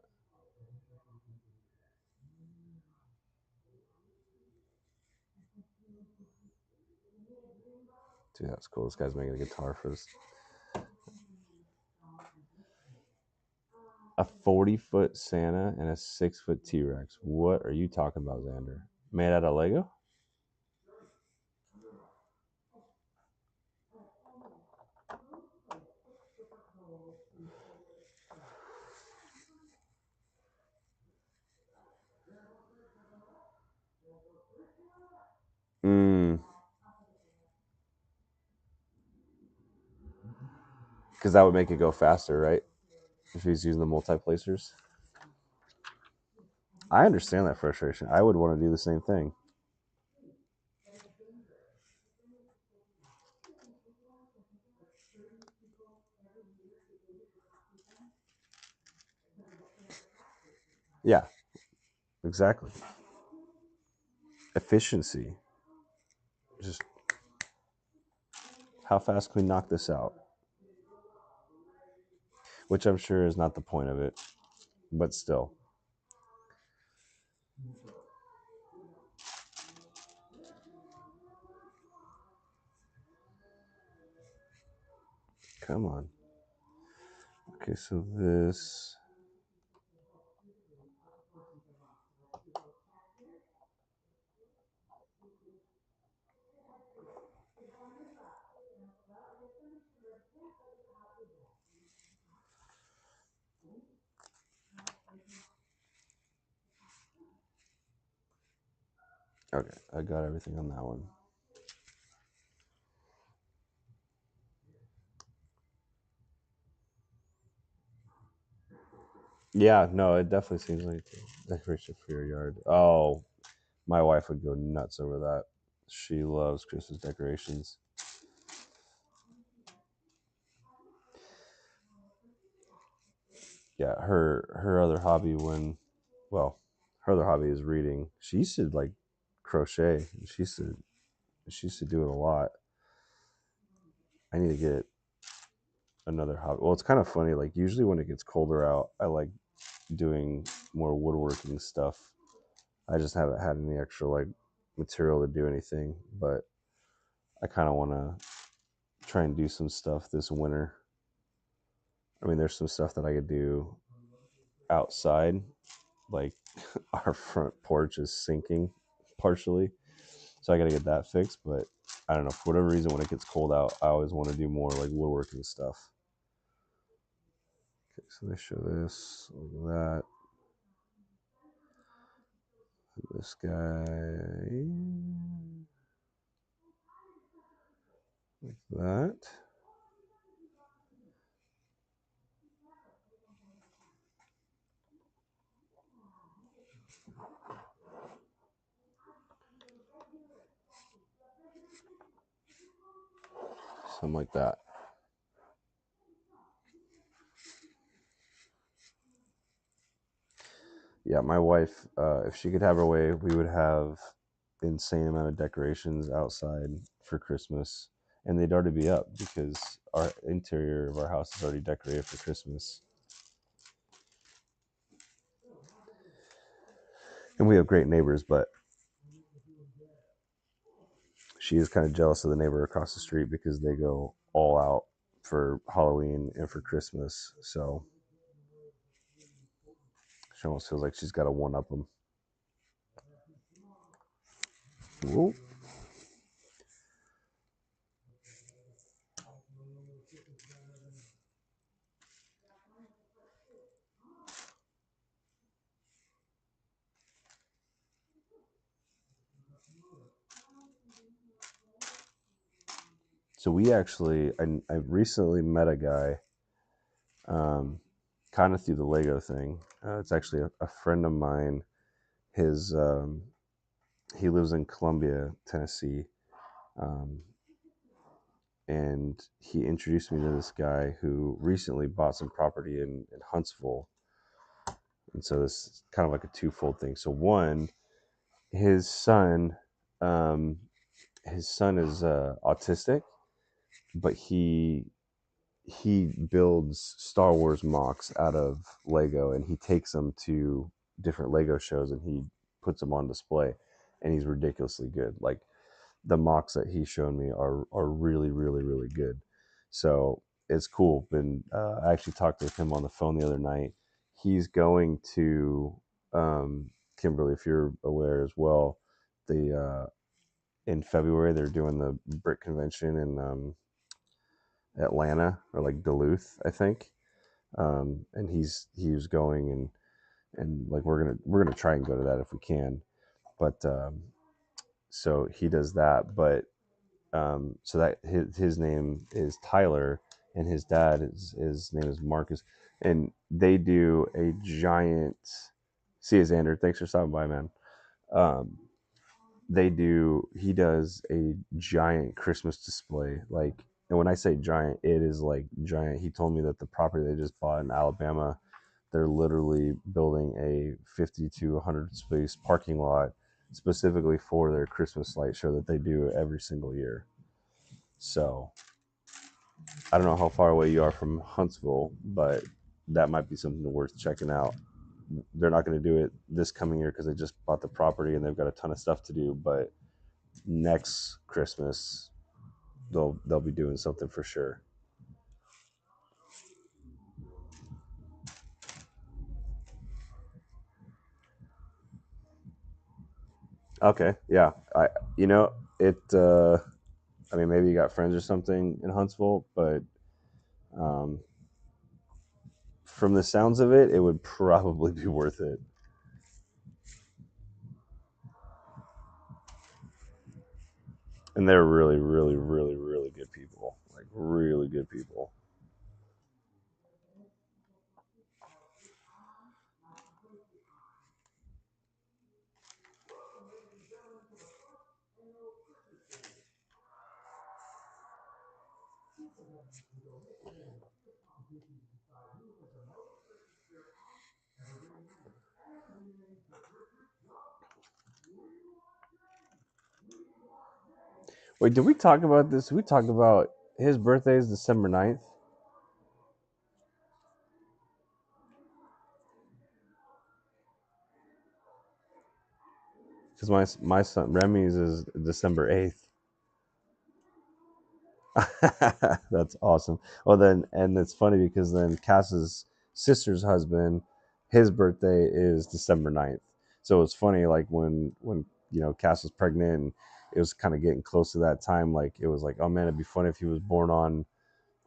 Dude, that's cool. This guy's making a guitar for this. A 40-foot Santa and a 6-foot T-Rex. What are you talking about, Xander? Made out of Lego? Because that would make it go faster, right? If he's using the multi-placers. I understand that frustration. I would want to do the same thing. Yeah, exactly. Efficiency. Just how fast can we knock this out? Which I'm sure is not the point of it, but still. Come on. Okay, so this. Okay, I got everything on that one. Yeah, no, it definitely seems like decoration for your yard. Oh, my wife would go nuts over that. She loves Christmas decorations. Yeah, her other hobby her other hobby is reading. She used to like crochet. She used to do it a lot. I need to get another hobby. Well, it's kind of funny. Like usually when it gets colder out, I like doing more woodworking stuff. I just haven't had any extra like material to do anything, but I kind of want to try and do some stuff this winter. I mean, there's some stuff that I could do outside, like our front porch is sinking partially, so I got to get that fixed. But I don't know, for whatever reason, when it gets cold out, I always want to do more like woodworking stuff. Okay, so they show this, look at that, this guy, like that. Something like that. Yeah, my wife, if she could have her way, we would have insane amount of decorations outside for Christmas, and they'd already be up because our interior of our house is already decorated for Christmas. And we have great neighbors, but she is kind of jealous of the neighbor across the street because they go all out for Halloween and for Christmas. So she almost feels like she's got to one up them. Whoa. So we actually, I recently met a guy, kind of through the Lego thing. It's actually a friend of mine. His he lives in Columbia, Tennessee, um, and he introduced me to this guy who recently bought some property in Huntsville. And so this is kind of like a twofold thing. So one, his son, um, his son is autistic, but he builds Star Wars MOCs out of Lego, and he takes them to different Lego shows and he puts them on display, and he's ridiculously good. Like the MOCs that he's shown me are really really really good. So it's cool. And I actually talked with him on the phone the other night. He's going to Kimberly, if you're aware as well, the in February they're doing the Brick Convention in Atlanta or like Duluth, I think. And he was going, and like we're gonna try and go to that if we can. But so he does that. But so that his name is Tyler, and his dad is his name is Marcus, and they do a giant. See you, Xander. Thanks for stopping by, man. Um, he does a giant Christmas display, like, and when I say giant, it is like giant. He told me that the property they just bought in Alabama, they're literally building a 50 to 100 space parking lot specifically for their Christmas light show that they do every single year. So I don't know how far away you are from Huntsville, but that might be something worth checking out. They're not going to do it this coming year because they just bought the property and they've got a ton of stuff to do. But next Christmas, they'll be doing something for sure. Okay, yeah, I you know it. I mean, maybe you got friends or something in Huntsville, but um, from the sounds of it, it would probably be worth it. And they're really, really, really, really good people. Like really good people. Wait, did we talk about this? We talked about his birthday is December 9th. because my son Remy's is December 8th. That's awesome. Well, then, and it's funny because then Cass's sister's husband, his birthday is December 9th. So it's funny, like when Cass was pregnant and it was kind of getting close to that time. Like it was like, oh man, it'd be funny if he was born on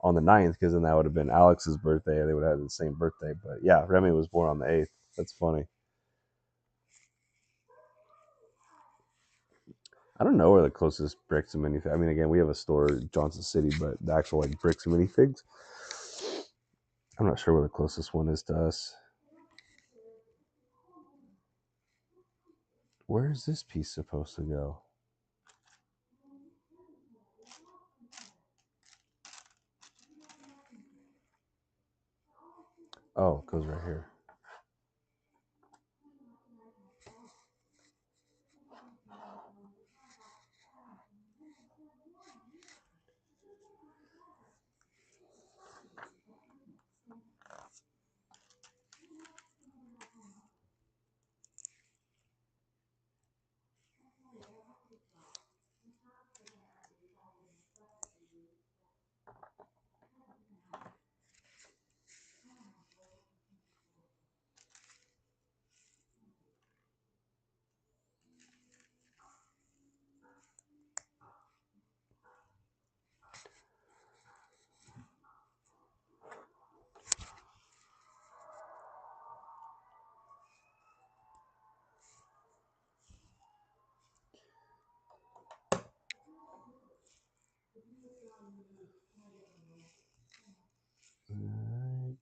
the 9th, because then that would have been Alex's birthday. They would have had the same birthday. But yeah, Remy was born on the 8th. That's funny. I don't know where the closest bricks and minifigs. I mean, again, we have a store, Johnson City, but the actual like bricks and minifigs, I'm not sure where the closest one is to us. Where is this piece supposed to go? Oh, it goes right here. Right.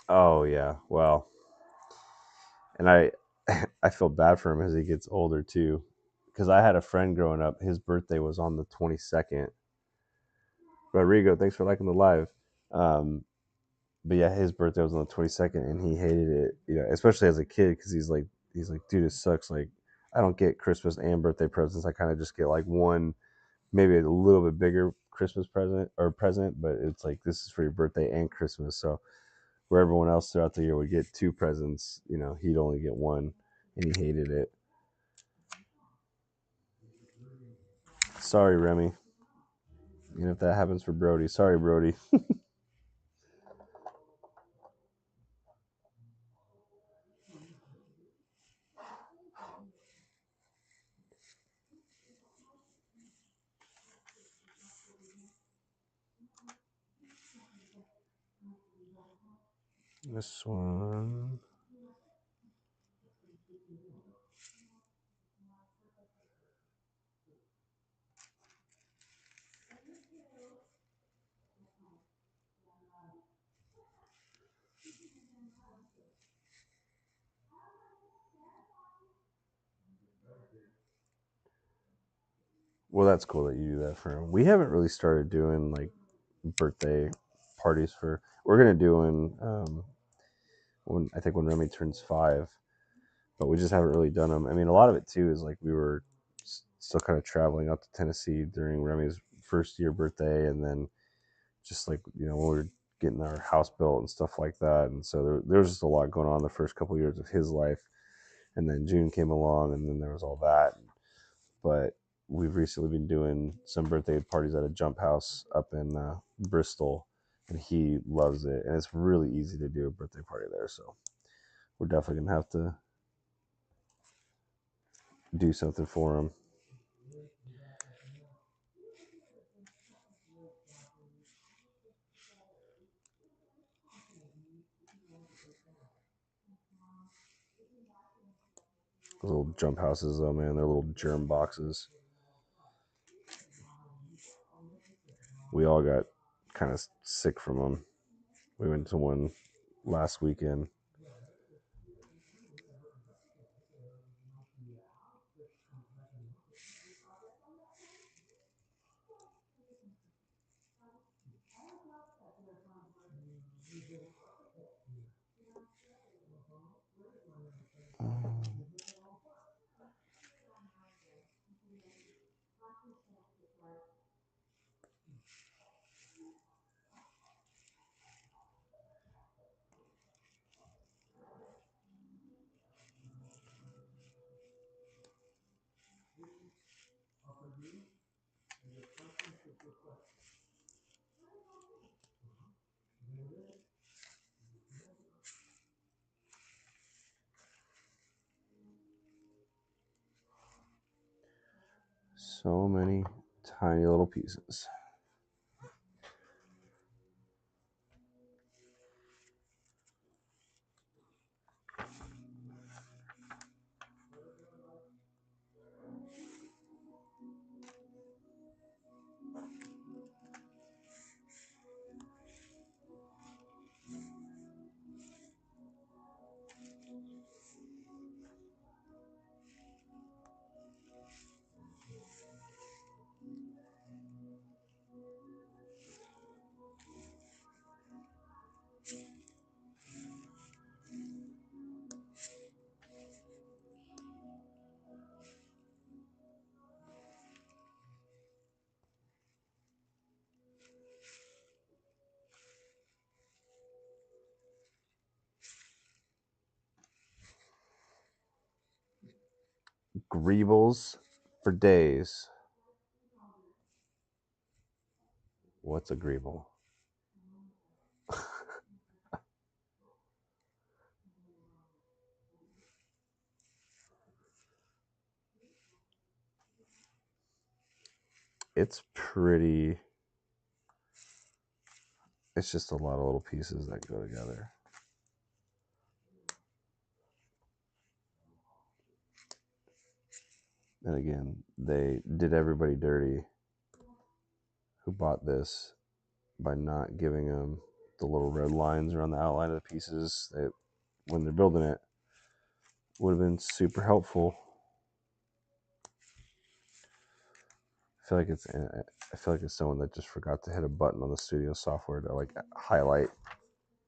Oh yeah. Well, and I feel bad for him as he gets older too, because I had a friend growing up. His birthday was on the 22nd. Rodrigo, thanks for liking the live. Um, but yeah, his birthday was on the 22nd, and he hated it. Especially as a kid, because he's like, dude, it sucks. Like, I don't get Christmas and birthday presents. I kind of just get like one, maybe a little bit bigger Christmas present, but it's like this is for your birthday and Christmas. So where everyone else throughout the year would get two presents, he'd only get one, and he hated it. Sorry, Remy. If that happens for Brody, sorry, Brody. This one. Well, that's cool that you do that for him. We haven't really started doing like birthday parties for. We're gonna do when I think when Remy turns 5, but we just haven't really done them. I mean, a lot of it too is like we were still kind of traveling out to Tennessee during Remy's first year birthday, and then just like when we were getting our house built and stuff like that, and so there was just a lot going on the first couple of years of his life, and then June came along, and then there was all that. But we've recently been doing some birthday parties at a jump house up in Bristol, and he loves it, and it's really easy to do a birthday party there. So we're definitely gonna have to do something for him. Those little jump houses, though, man, they're little germ boxes. We all got kind of sick from them. We went to one last weekend. So many tiny little pieces. Greebles for days. What's a greeble? It's pretty. It's just a lot of little pieces that go together. And again, they did everybody dirty who bought this by not giving them the little red lines around the outline of the pieces that, when they're building it, would have been super helpful. I feel like it's someone that just forgot to hit a button on the studio software to like highlight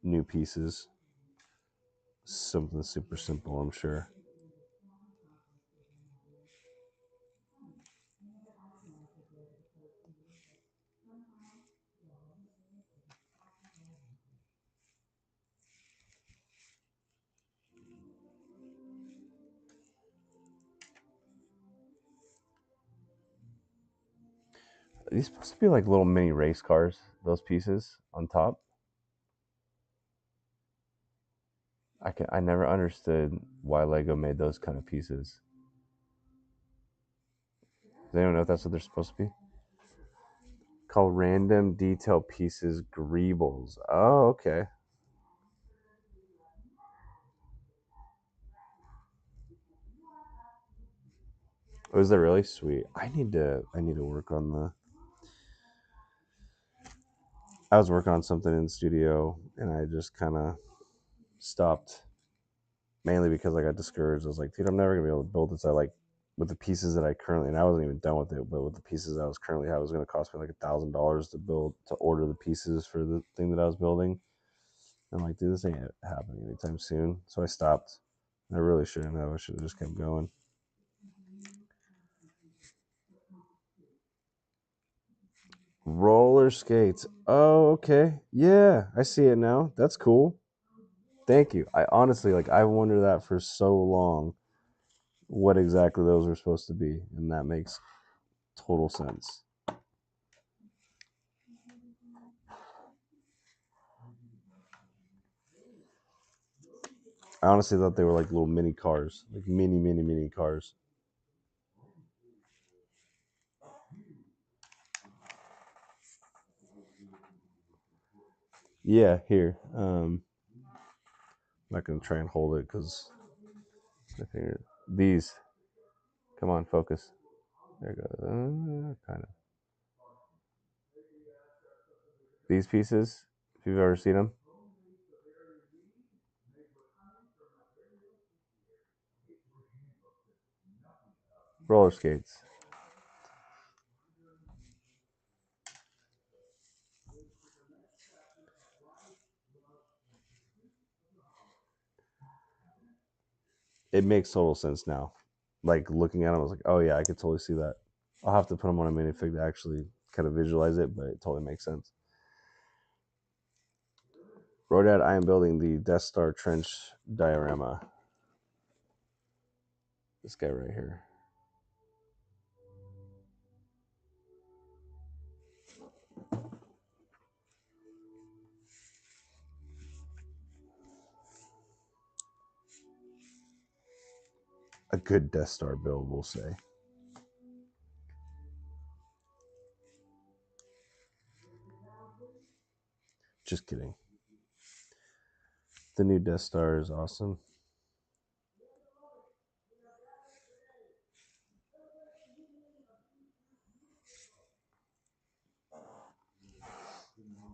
new pieces. Something super simple, I'm sure. Are these supposed to be like little mini race cars, those pieces on top? I never understood why Lego made those kind of pieces. Does anyone know if that's what they're supposed to be? Called random detail pieces greebles. Oh, okay. Was that really sweet? I need to work on the. I was working on something in the studio and I just kind of stopped, mainly because I got discouraged. I was like, dude, I'm never gonna be able to build this. I like with the pieces that I currently, and I wasn't even done with it, but with the pieces I was currently having, it was going to cost me like $1,000 to order the pieces for the thing that I was building. I'm like, dude, this ain't happening anytime soon. So I stopped. I really shouldn't have. I should have just kept going. Roller skates. Oh, okay. Yeah, I see it now. That's cool. Thank you. I honestly, like, I wondered that for so long, what exactly those were supposed to be, and that makes total sense. I honestly thought they were like little mini cars, like mini cars. Yeah, here. I'm not gonna try and hold it because I figured these. Come on, focus. There it goes. Kind of. These pieces, if you've ever seen them, roller skates. It makes total sense now. Like looking at them, I was like, oh yeah, I could totally see that. I'll have to put them on a minifig to actually kind of visualize it, but it totally makes sense. Rodad, I am building the Death Star trench diorama. This guy right here. A good Death Star build, we'll say. Just kidding. The new Death Star is awesome.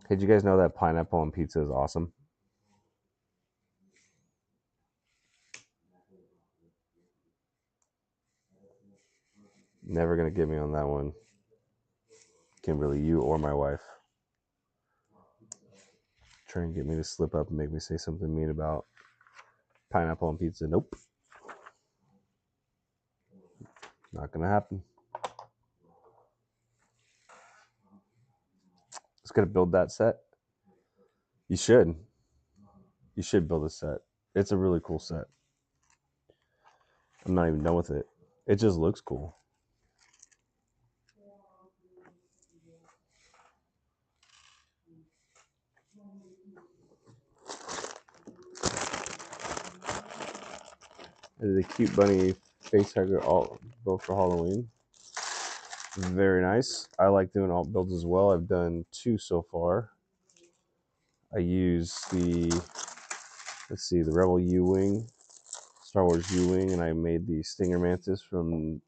Hey, did you guys know that pineapple on pizza is awesome? Never gonna get me on that one, Kimberly, you or my wife. Try and get me to slip up and make me say something mean about pineapple on pizza. Nope. Not gonna happen. Just gonna build that set. You should. You should build a set. It's a really cool set. I'm not even done with it. It just looks cool. The cute bunny face hugger all built for Halloween. Very nice. I like doing alt builds as well. I've done 2 so far. I use the Rebel U-Wing, Star Wars U-Wing, and I made the Stinger Mantis from,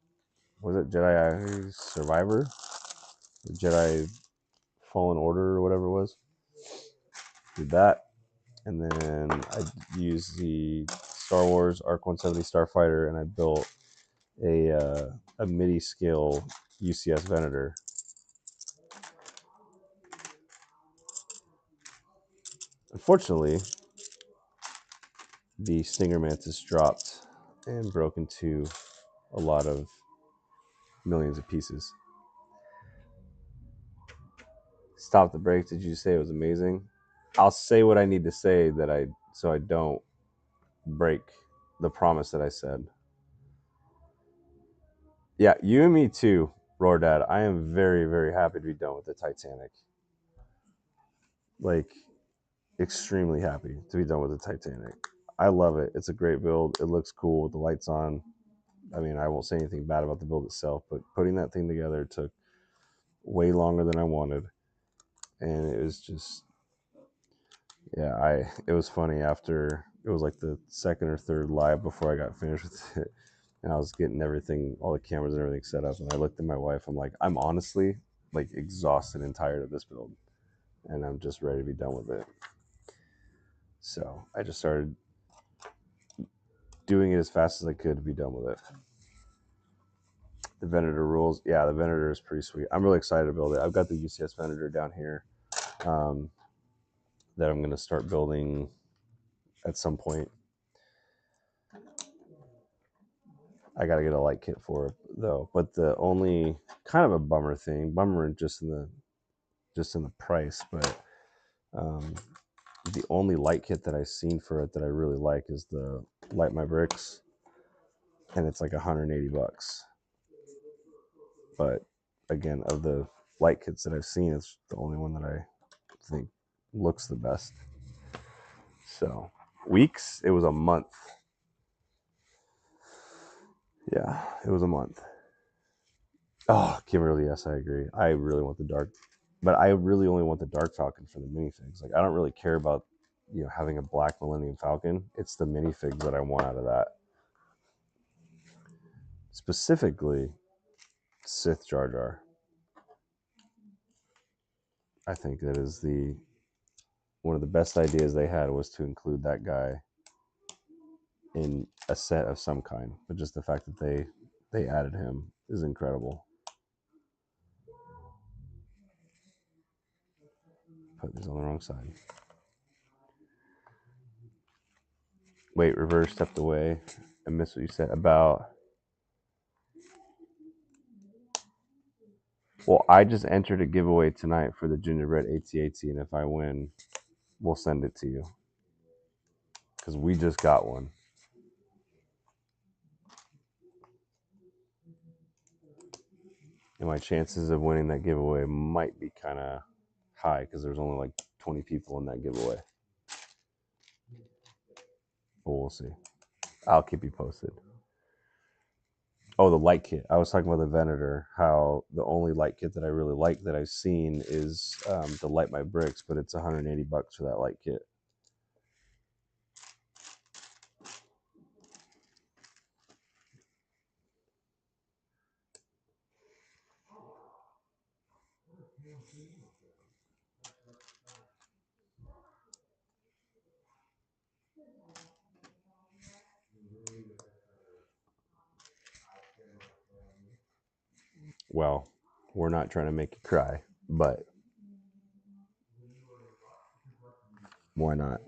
was it Jedi Survivor? Jedi Fallen Order or whatever it was. Did that. And then I used the Star Wars Arc 170 Starfighter, and I built a MIDI scale UCS Venator. Unfortunately, the Stinger Mantis dropped and broke into a lot of millions of pieces. Stop the break. Did you say it was amazing? I'll say what I need to say so I don't break the promise that I said. Yeah, you and me too, Roar Dad. I am very, very happy to be done with the Titanic. Like, extremely happy to be done with the Titanic. I love it. It's a great build. It looks cool with the lights on. I mean, I won't say anything bad about the build itself, but putting that thing together took way longer than I wanted. And it was just, yeah, it was funny after, it was like the second or third live before I got finished with it. And I was getting everything, all the cameras and everything set up. And I looked at my wife. I'm like, I'm honestly like exhausted and tired of this build. And I'm just ready to be done with it. So I just started doing it as fast as I could to be done with it. The Venator rules. Yeah, the Venator is pretty sweet. I'm really excited to build it. I've got the UCS Venator down here that I'm going to start building at some point. I got to get a light kit for it though. But the only kind of a bummer just in the price, but the only light kit that I've seen for it that I really like is the Light My Bricks, and it's like $180. But again, of the light kits that I've seen, it's the only one that I think looks the best. So weeks, it was a month. Yeah, it was a month. Oh, Kimberly, yes, I agree. I really want the dark, but I really only want the Dark Falcon for the minifigs. Like, I don't really care about having a black Millennium Falcon. It's the minifigs that I want out of that. Specifically, Sith Jar Jar. I think that is one of the best ideas they had was to include that guy in a set of some kind. But just the fact that they added him is incredible. Put this on the wrong side. Wait, reverse stepped away. I missed what you said about. Well, I just entered a giveaway tonight for the gingerbread AT-AT, and if I win, we'll send it to you because we just got one. And my chances of winning that giveaway might be kind of high because there's only like 20 people in that giveaway. But we'll see. I'll keep you posted. Oh, the light kit. I was talking about the Venator, how the only light kit that I really like that I've seen is the Light My Bricks, but it's $180 for that light kit. Well, we're not trying to make you cry, but why not?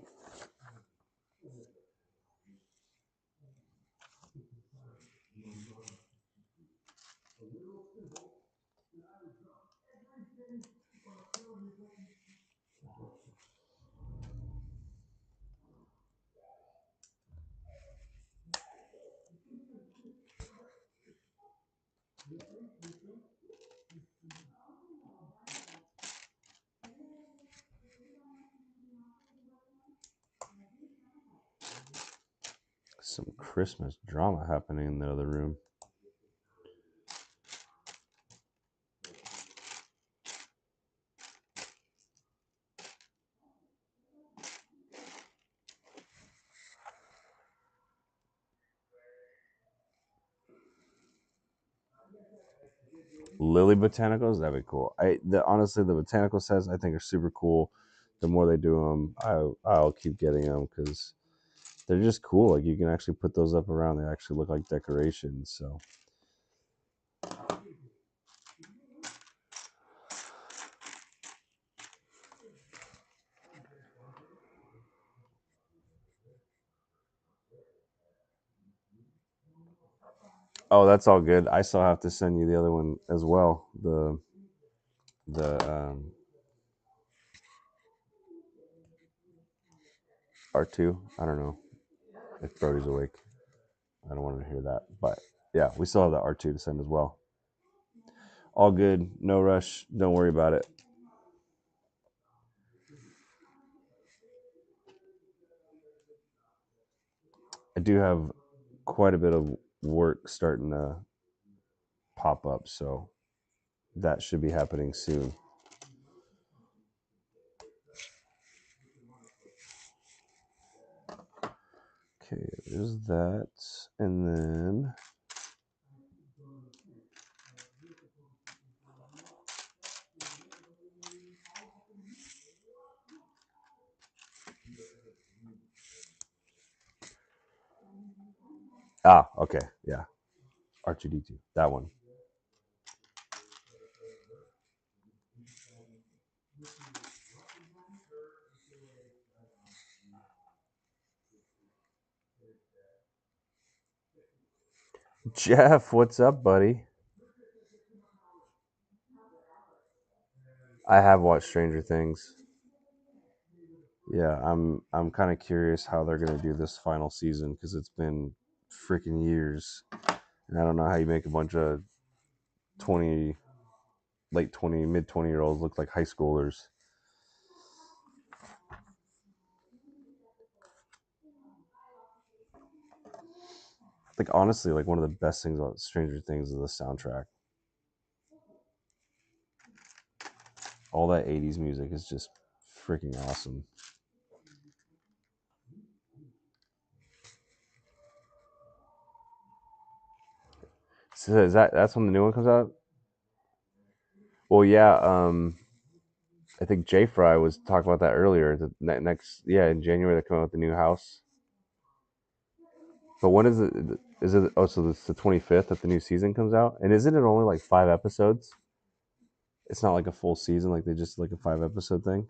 Some Christmas drama happening in the other room. Lily Botanicals, that'd be cool. Honestly, the botanical sets I think are super cool. The more they do them, I'll keep getting them because they're just cool. Like you can actually put those up around. They actually look like decorations. So oh, that's all good. I still have to send you the other one as well. The R2. I don't know if Brody's awake. I don't want to hear that, but yeah, we still have the R2 to send as well. All good. No rush. Don't worry about it. I do have quite a bit of work starting to pop up, so that should be happening soon. Okay, there's that. And then okay, yeah. R2D2. That one. Jeff, what's up, buddy? I have watched Stranger Things. Yeah, I'm kind of curious how they're gonna do this final season because it's been freaking years, and I don't know how you make a bunch of 20, late 20, mid 20-year-olds look like high schoolers. Like honestly, like one of the best things about Stranger Things is the soundtrack. All that 80s music is just freaking awesome. So that's when the new one comes out? Well, yeah, I think J Fry was talking about that earlier. The next, yeah, in January they come out with the new house. But when is it? Is it? Oh, so it's the 25th that the new season comes out. And isn't it only like 5 episodes? It's not like a full season. Like they just like a 5 episode thing.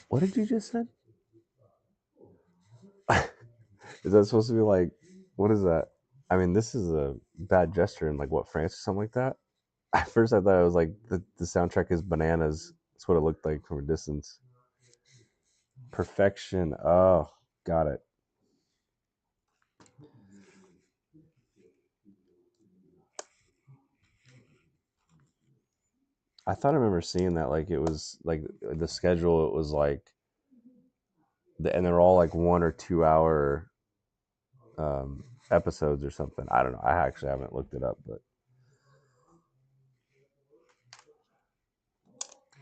What did you just say? Is that supposed to be like? What is that? I mean, this is a bad gesture in like what, France or something like that. At first, I thought it was like the soundtrack is bananas. That's what it looked like from a distance. Perfection. Oh, got it. I thought I remember seeing that. Like it was like the schedule. It was like and they're all like 1 or 2 hour episodes or something. I don't know. I actually haven't looked it up, but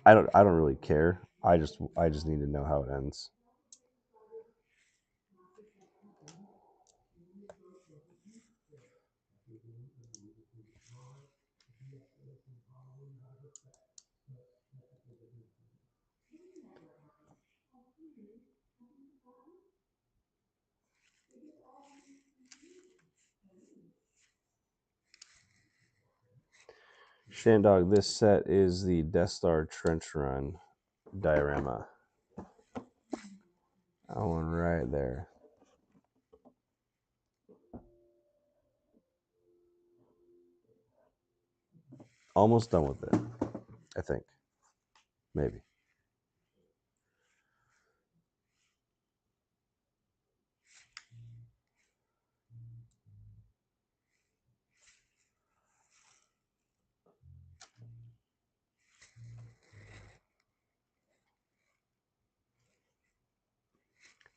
I don't really care. I just need to know how it ends. Shandog, this set is the Death Star Trench Run diorama. That one right there. Almost done with it, I think. Maybe.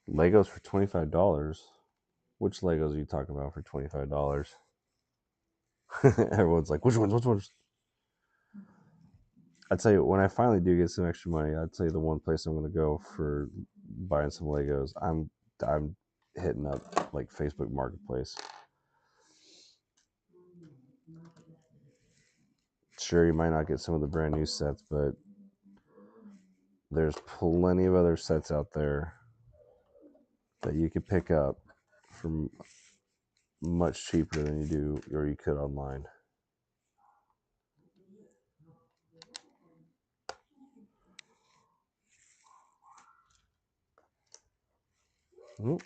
Legos for $25. Which Legos are you talking about for $25? Everyone's like, which ones? Which ones? I'd tell you, when I finally do get some extra money, I'd tell you the one place I'm going to go for buying some Legos. I'm hitting up like Facebook Marketplace. Sure, you might not get some of the brand new sets, but there's plenty of other sets out there that you could pick up for much cheaper than you do or you could online. Oop.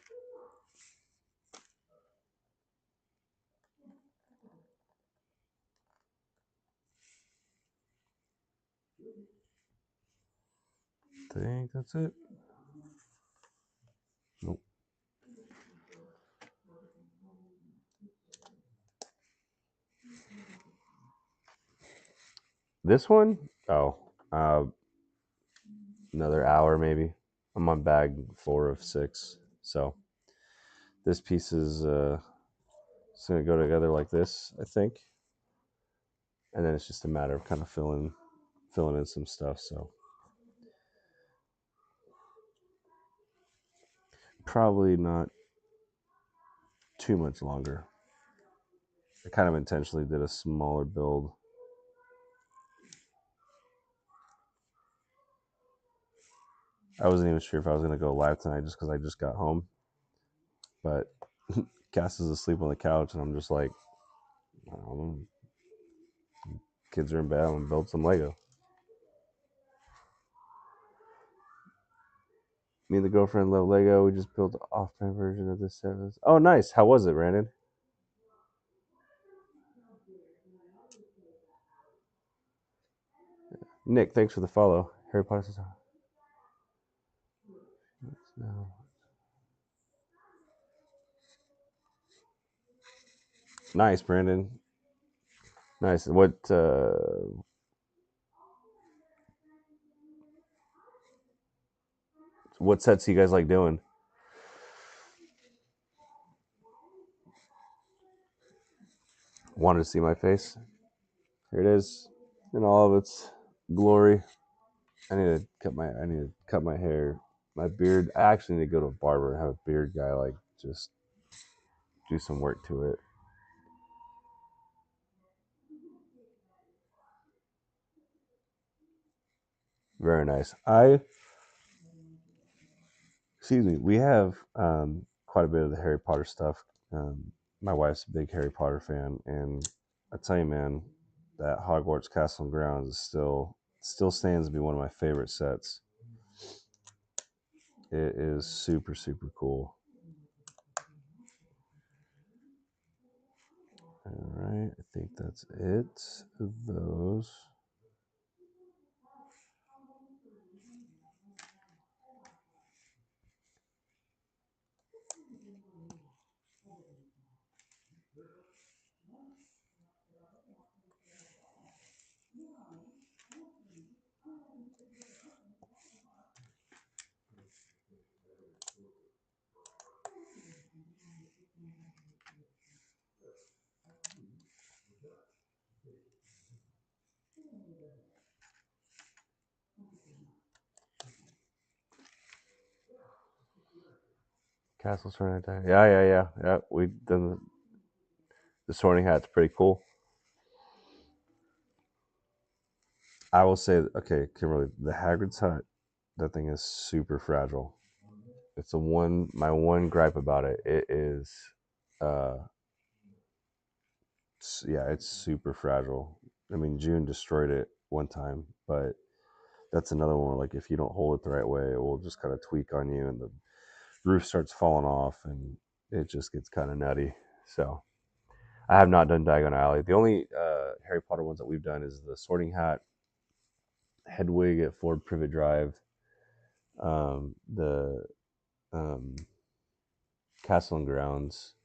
Think that's it. Nope. This one? Oh, another hour maybe. I'm on bag 4 of 6, so this piece is it's gonna go together like this, I think, and then it's just a matter of kind of filling in some stuff. So probably not too much longer. I kind of intentionally did a smaller build. I wasn't even sure if I was gonna go live tonight just because I just got home, but Cass is asleep on the couch, and I'm just like, I don't know, kids are in bed. I'm gonna build some Lego. Me and the girlfriend love Lego. We just built an off-brand version of this set. Oh, nice. How was it, Brandon? Nick, thanks for the follow. Harry Potter. No. Nice, Brandon. Nice. What sets do you guys like doing? Wanted to see my face? Here it is in all of its glory. I need to cut my hair My beard. I actually need to go to a barber and have a beard guy like just do some work to it. Very nice. Excuse me. We have quite a bit of the Harry Potter stuff. My wife's a big Harry Potter fan, and I tell you, man, that Hogwarts Castle and Grounds is still stands to be one of my favorite sets. It is super super cool. All right, I think that's it. Those. Castle Sorting Hat. Yeah. We done the Sorting Hat's pretty cool. I will say, okay, Kimberly, the Hagrid's hut, that thing is super fragile. It's my one gripe about it. It is, uh, yeah, it's super fragile. I mean, June destroyed it one time, but that's another one where, like, if you don't hold it the right way, it will just kind of tweak on you, and the roof starts falling off, and it just gets kind of nutty. So I have not done Diagon Alley. The only Harry Potter ones that we've done is the Sorting Hat, Hedwig at Ford Privet Drive, the um, Castle and Grounds,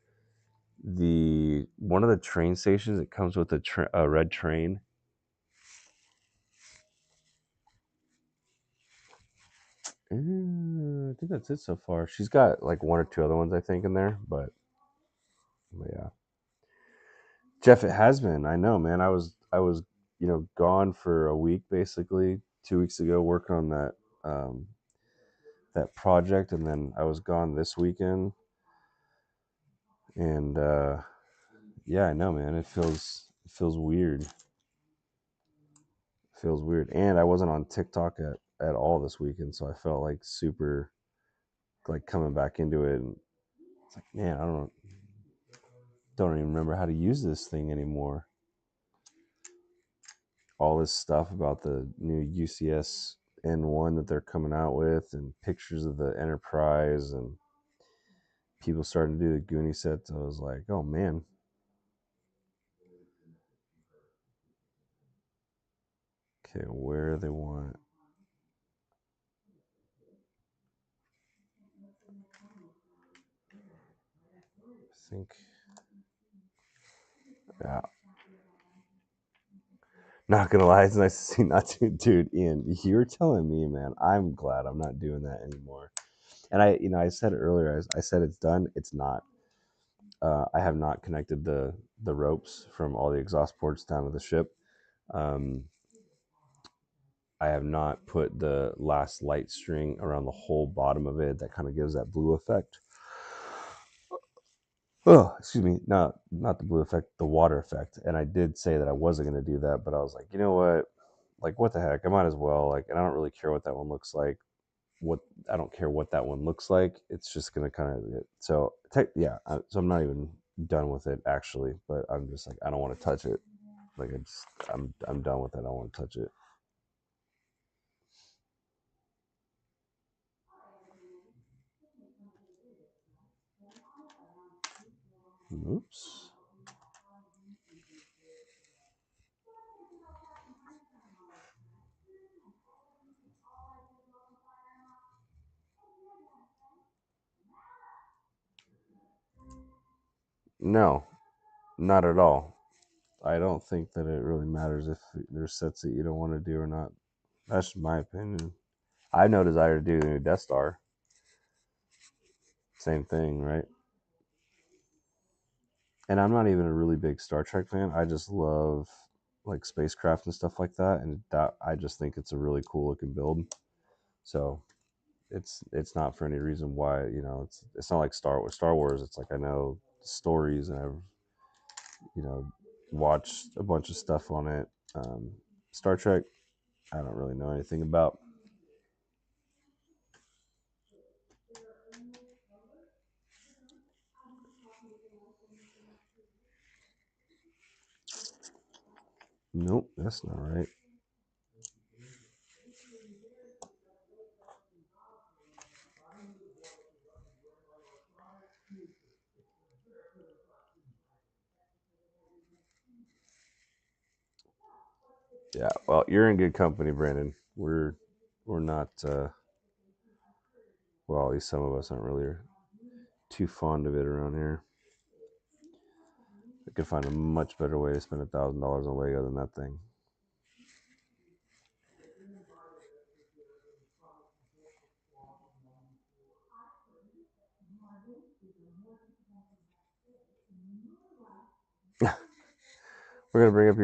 the one of the train stations. It comes with a red train. I think that's it so far. She's got like one or two other ones I think in there, but yeah, Jeff, it has been. I know, man. I was gone for a week basically 2 weeks ago working on um, that project, and then I was gone this weekend, and yeah, I know, man. It feels weird. It feels weird, and I wasn't on TikTok at all this weekend, so I felt like super like coming back into it, and it's like, man, I don't even remember how to use this thing anymore. All this stuff about the new UCS N1 that they're coming out with, and pictures of the Enterprise, and people starting to do the Goonie sets. I was like, oh man. Okay, where they want. I think, yeah. Not gonna lie, it's nice to see not to, dude. Ian, you're telling me, man. I'm glad I'm not doing that anymore. And I said it earlier. I said it's done. It's not. I have not connected the ropes from all the exhaust ports down to the ship. Um, I have not put the last light string around the whole bottom of it. That kind of gives that blue effect. Oh, excuse me, not the blue effect, the water effect. And I did say that I wasn't going to do that, but I was like, you know what? Like, what the heck? I might as well. Like, and I don't really care what that one looks like. What I don't care what that one looks like. It's just going to kind of yeah. So I'm not even done with it actually, but I'm just like I don't want to touch it. Like I'm done with it. I don't want to touch it. Oops. No, not at all. I don't think that it really matters if there's sets that you don't want to do or not. That's my opinion. I have no desire to do the new Death Star. Same thing, right? And I'm not even a really big Star Trek fan. I just love like spacecraft and stuff like that, and that I just think it's a really cool looking build. So it's not for any reason why, you know, it's not like Star Wars, it's like I know stories and I've, you know, watched a bunch of stuff on it. Star Trek, I don't really know anything about. Nope, that's not right. Yeah, well, you're in good company, Brandon. We're not well, at least some of us aren't really too fond of it around here. I could find a much better way to spend $1,000 on Lego than that thing. We're gonna bring up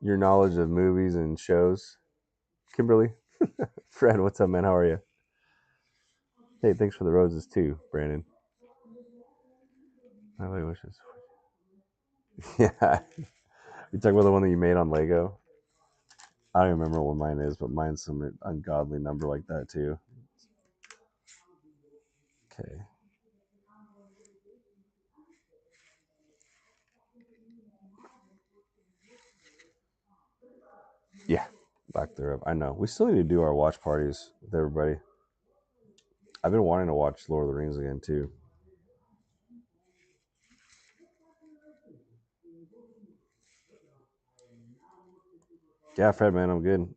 your knowledge of movies and shows, Kimberly. Fred, what's up, man? How are you? Hey, thanks for the roses too, Brandon. My Lego wishes. Yeah, you talking about the one that you made on Lego? I don't even remember what mine is, but mine's some ungodly number like that too. Okay. Yeah, back there up. I know. We still need to do our watch parties with everybody. I've been wanting to watch Lord of the Rings again too. Yeah, Fred, man, I'm good.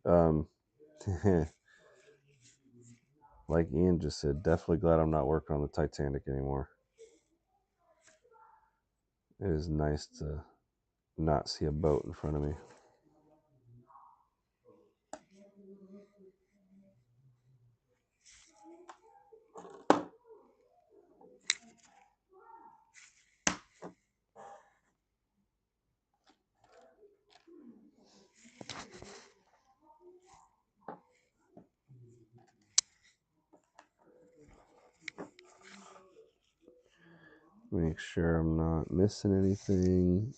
Like Ian just said, definitely glad I'm not working on the Titanic anymore. It is nice to not see a boat in front of me. Make sure I'm not missing anything.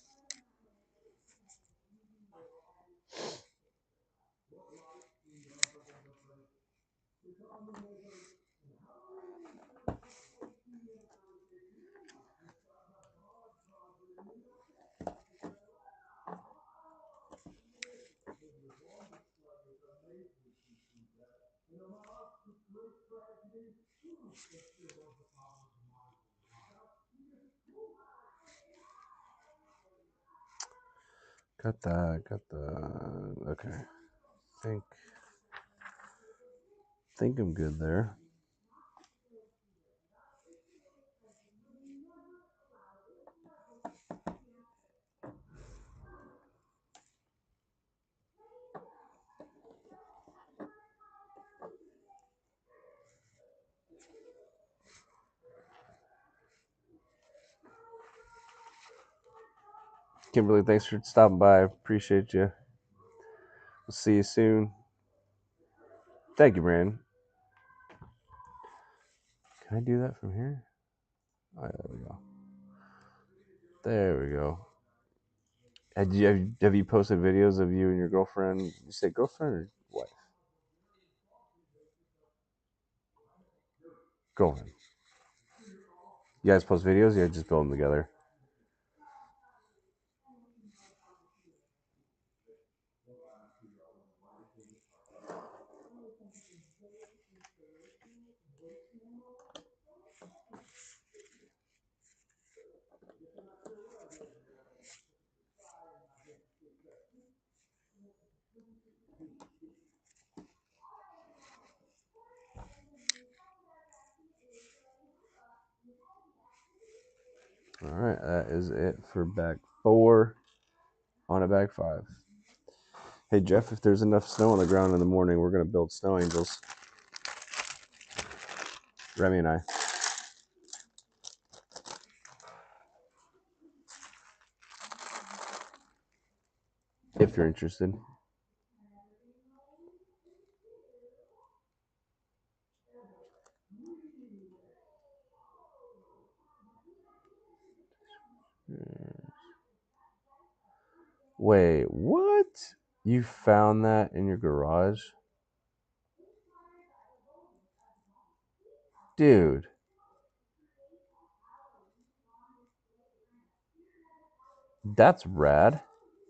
Got that. Got the. Okay. Think. Think I'm good there. Kimberly, thanks for stopping by. Appreciate you. We'll see you soon. Thank you, Brandon. Can I do that from here? Oh, there we go. There we go. Have you posted videos of you and your girlfriend? You say girlfriend or wife? Girlfriend. You guys post videos? You just build them together? All right, that is it for bag 4 on a bag 5. Hey Jeff, if there's enough snow on the ground in the morning, we're gonna build snow angels. Remy and I. If you're interested. Wait, what? You found that in your garage? Dude, that's rad.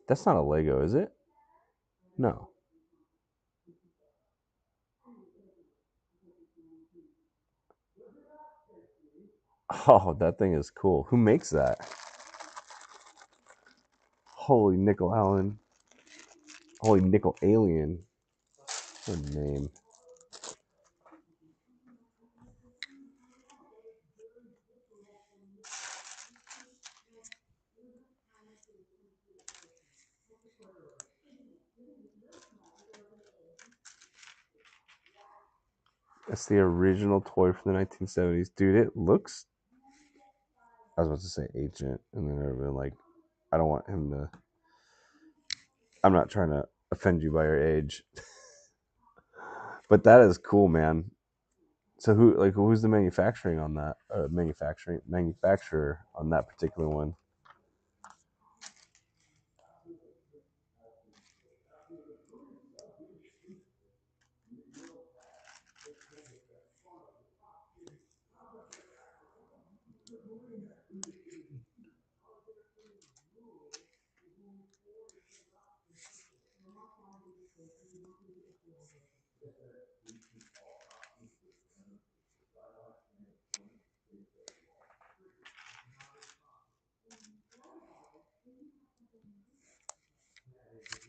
That's not a Lego, is it? No. Oh, that thing is cool. Who makes that? Holy nickel Allen. Holy nickel alien. What a name. That's the original toy from the 1970s. Dude, it looks, I was about to say ancient, and then I've been like, I don't want him to, I'm not trying to offend you by your age. But that is cool, man. So who's the manufacturing on that? Manufacturer on that particular one?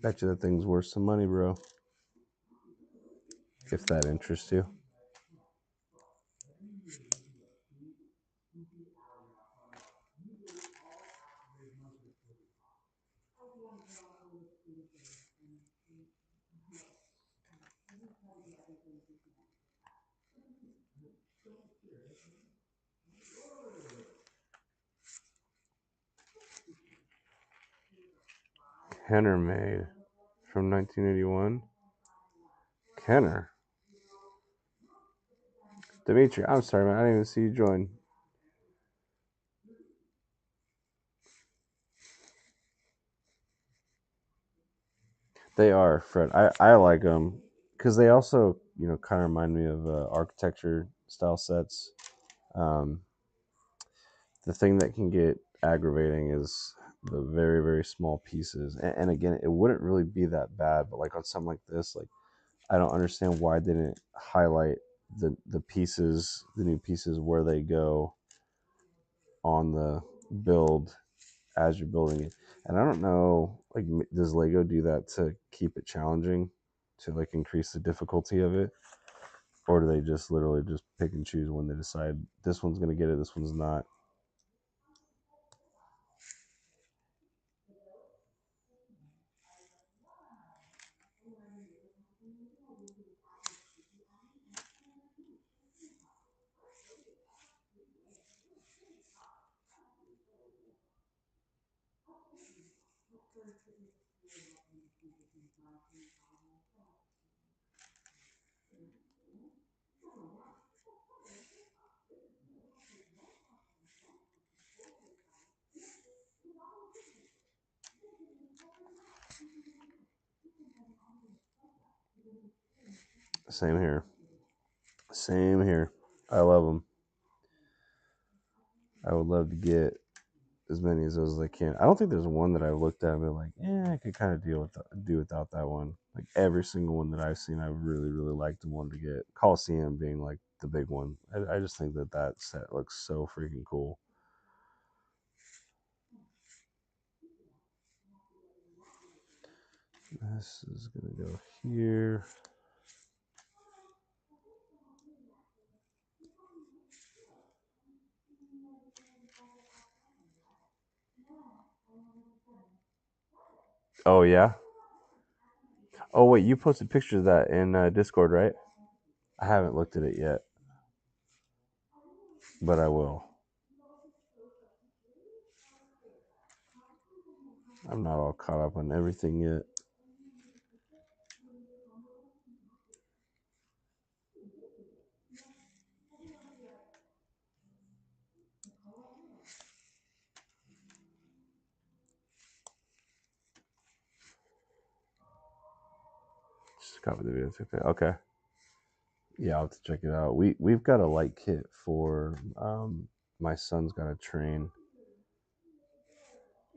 Bet you that thing's worth some money, bro. If that interests you. Kenner made from 1981. Kenner. Dimitri, I'm sorry, man. I didn't even see you join. They are, Fred. I like them because they also, kind of remind me of architecture style sets. Um, the thing that can get aggravating is the very, very small pieces. And again, it wouldn't really be that bad, but like on something like this, like I don't understand why they didn't highlight the pieces, the new pieces where they go on the build as you're building it. And I don't know, like, does Lego do that to keep it challenging, to like increase the difficulty of it, or do they just literally just pick and choose when they decide this one's gonna get it, this one's not? Same here. Same here. I love them. I would love to get as many of those as I can. I don't think there's one that I've looked at and been like, I could kind of do without that one. Like every single one that I've seen, I really, really liked and wanted to get. Coliseum being like the big one. I just think that set looks so freaking cool. This is gonna go here. Oh yeah. Oh wait, you posted pictures of that in Discord, right? I haven't looked at it yet, but I will. I'm not all caught up on everything yet. Copy the video. Okay. Yeah, I'll have to check it out. We've got a light kit for my son's got a train.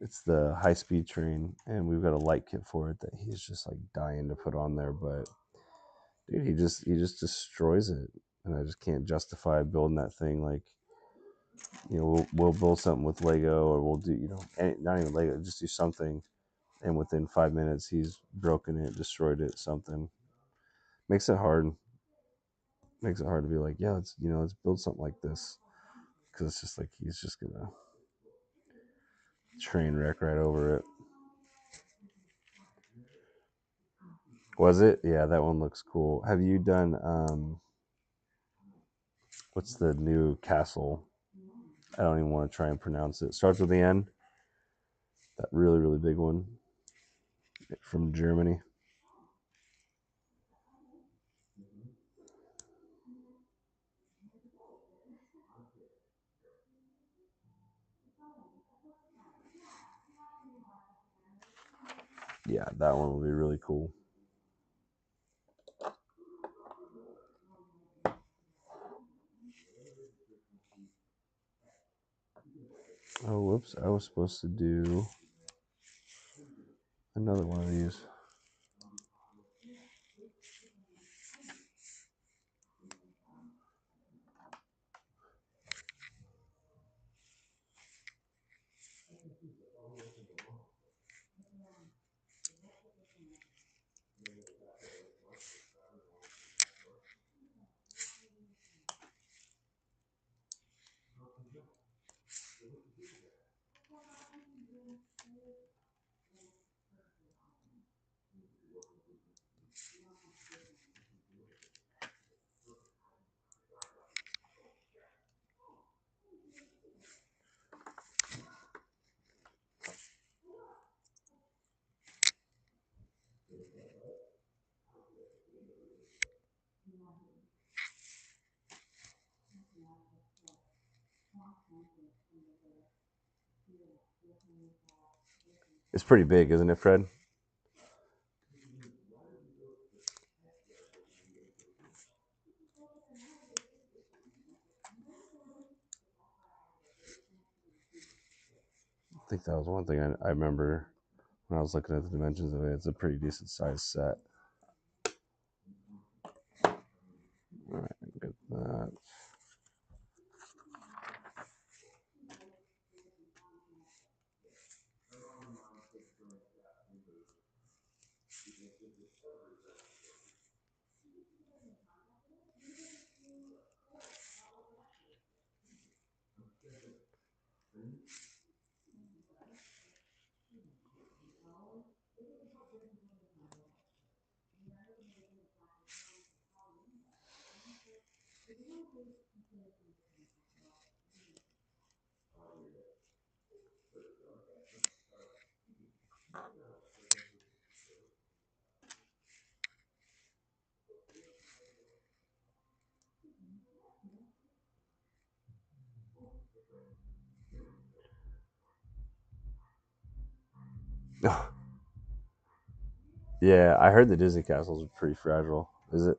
It's the high speed train, and we've got a light kit for it that he's just like dying to put on there. But dude, he just destroys it, and I just can't justify building that thing. Like, we'll build something with Lego, or we'll do not even Lego, just do something, and within 5 minutes he's broken it, destroyed it, something. Makes it hard. Makes it hard to be like, yeah, let's build something like this, because it's just like he's just gonna train wreck right over it. Was it? Yeah, that one looks cool. Have you done what's the new castle? I don't even want to try and pronounce it. Starts with the N. That really, really big one from Germany. Yeah, that one will be really cool. Oh, whoops. I was supposed to do another one of these. It's pretty big, isn't it, Fred? I think that was one thing I remember when I was looking at the dimensions of it. It's a pretty decent sized set. All right, get that. Yeah, I heard the Disney castles are pretty fragile. Is it?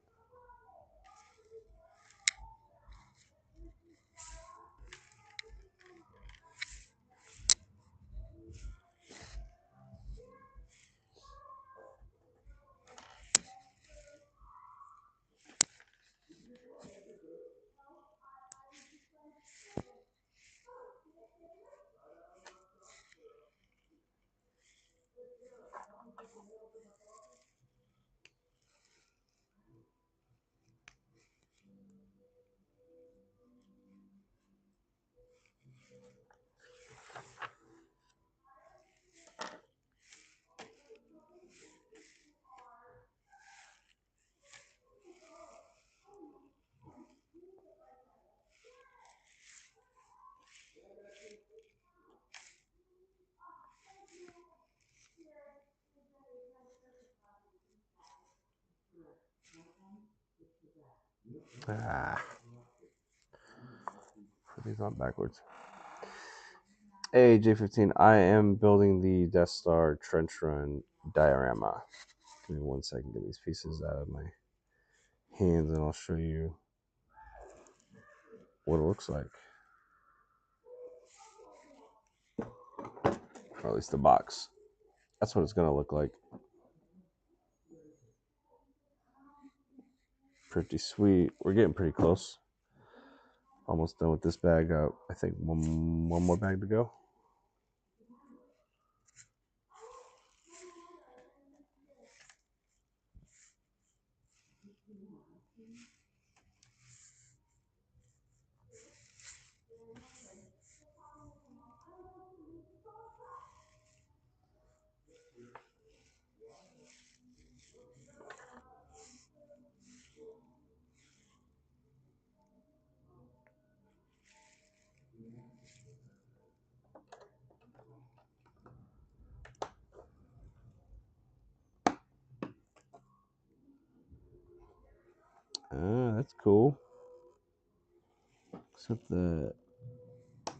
Ah, put these on backwards. Hey, J15, I am building the Death Star trench run diorama. Give me 1 second, get these pieces out of my hands, and I'll show you what it looks like. Or at least the box. That's what it's gonna look like. Pretty sweet. We're getting pretty close. Almost done with this bag. I think one more bag to go. That's cool. Except that I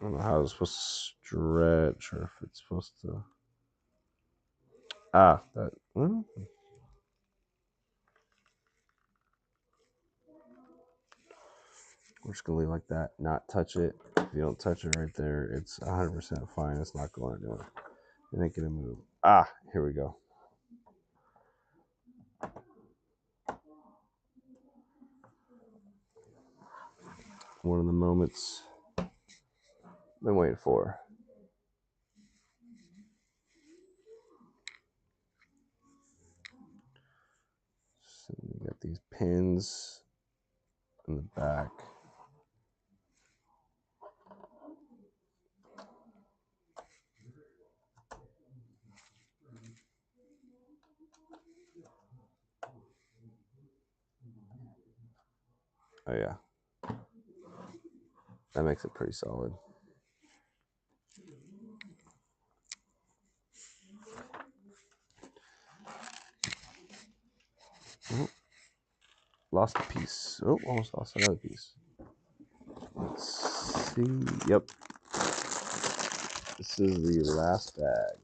don't know how it's supposed to stretch or if it's supposed to. That. Well, we're just gonna leave it like that. Not touch it. If you don't touch it right there, it's 100% fine. It's not going anywhere. It ain't gonna move. Here we go. One of the moments I've been waiting for. So we got these pins in the back. Oh yeah, that makes it pretty solid. Oh, lost a piece. Oh, almost lost another piece. Let's see. Yep. This is the last bag.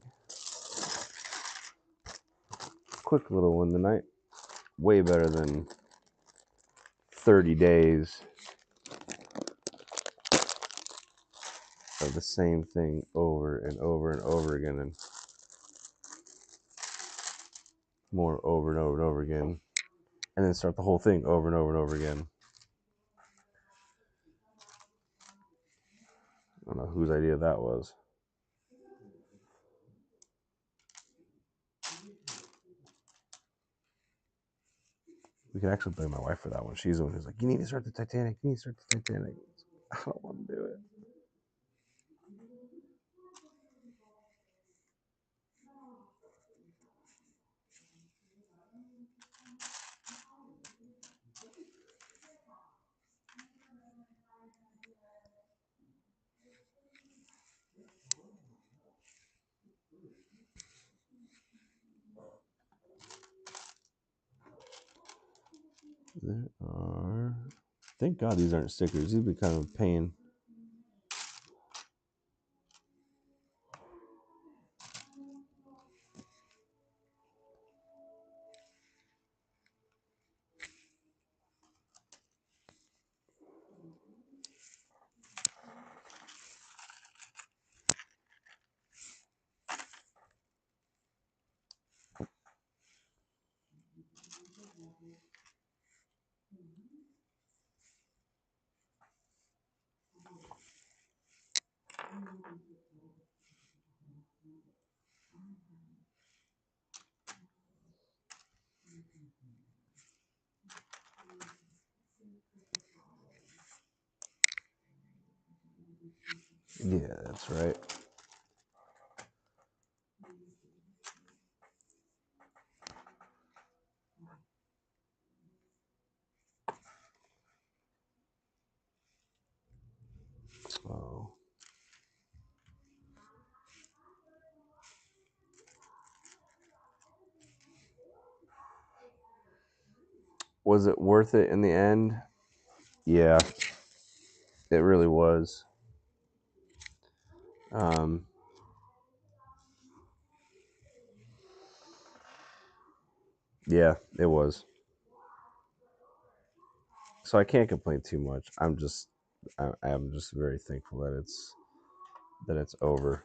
Quick little one tonight. Way better than 30 days of the same thing over and over and over again, and more over and over and over again, and then start the whole thing over and over and over again. I don't know whose idea that was. We could actually blame my wife for that one. She's the one who's like, you need to start the Titanic. You need to start the Titanic. I don't want to do it. There are. Thank God these aren't stickers. These would be kind of a pain. Yeah, that's right. Oh. Was it worth it in the end? Yeah, it really was. Yeah, it was. So I can't complain too much. I'm just very thankful that it's over.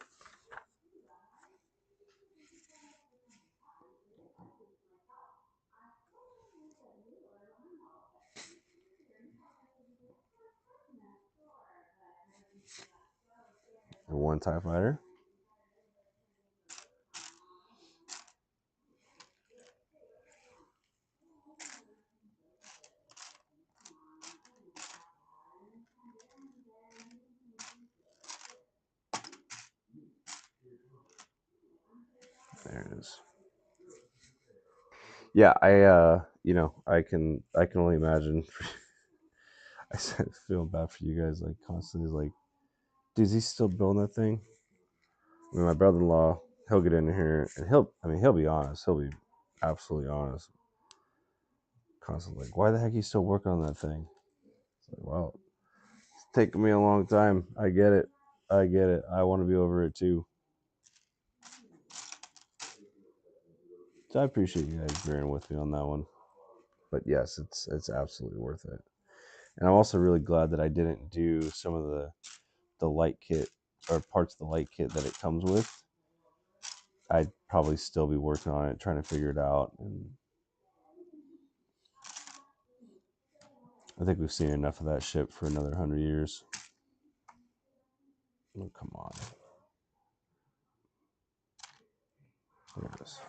And one TIE fighter. There it is. Yeah, I can only imagine. I feel bad for you guys, like constantly, like, dude, is he still building that thing? I mean, my brother-in-law, he'll get in here and he'll be honest. He'll be absolutely honest. Constantly, like, why the heck are you still working on that thing? It's like, well, it's taking me a long time. I get it. I get it. I want to be over it too. So I appreciate you guys bearing with me on that one. But yes, it's absolutely worth it. And I'm also really glad that I didn't do some of the light kit or parts of the light kit that it comes with. I'd probably still be working on it, trying to figure it out. And I think we've seen enough of that ship for another 100 years. Oh, come on. There it is.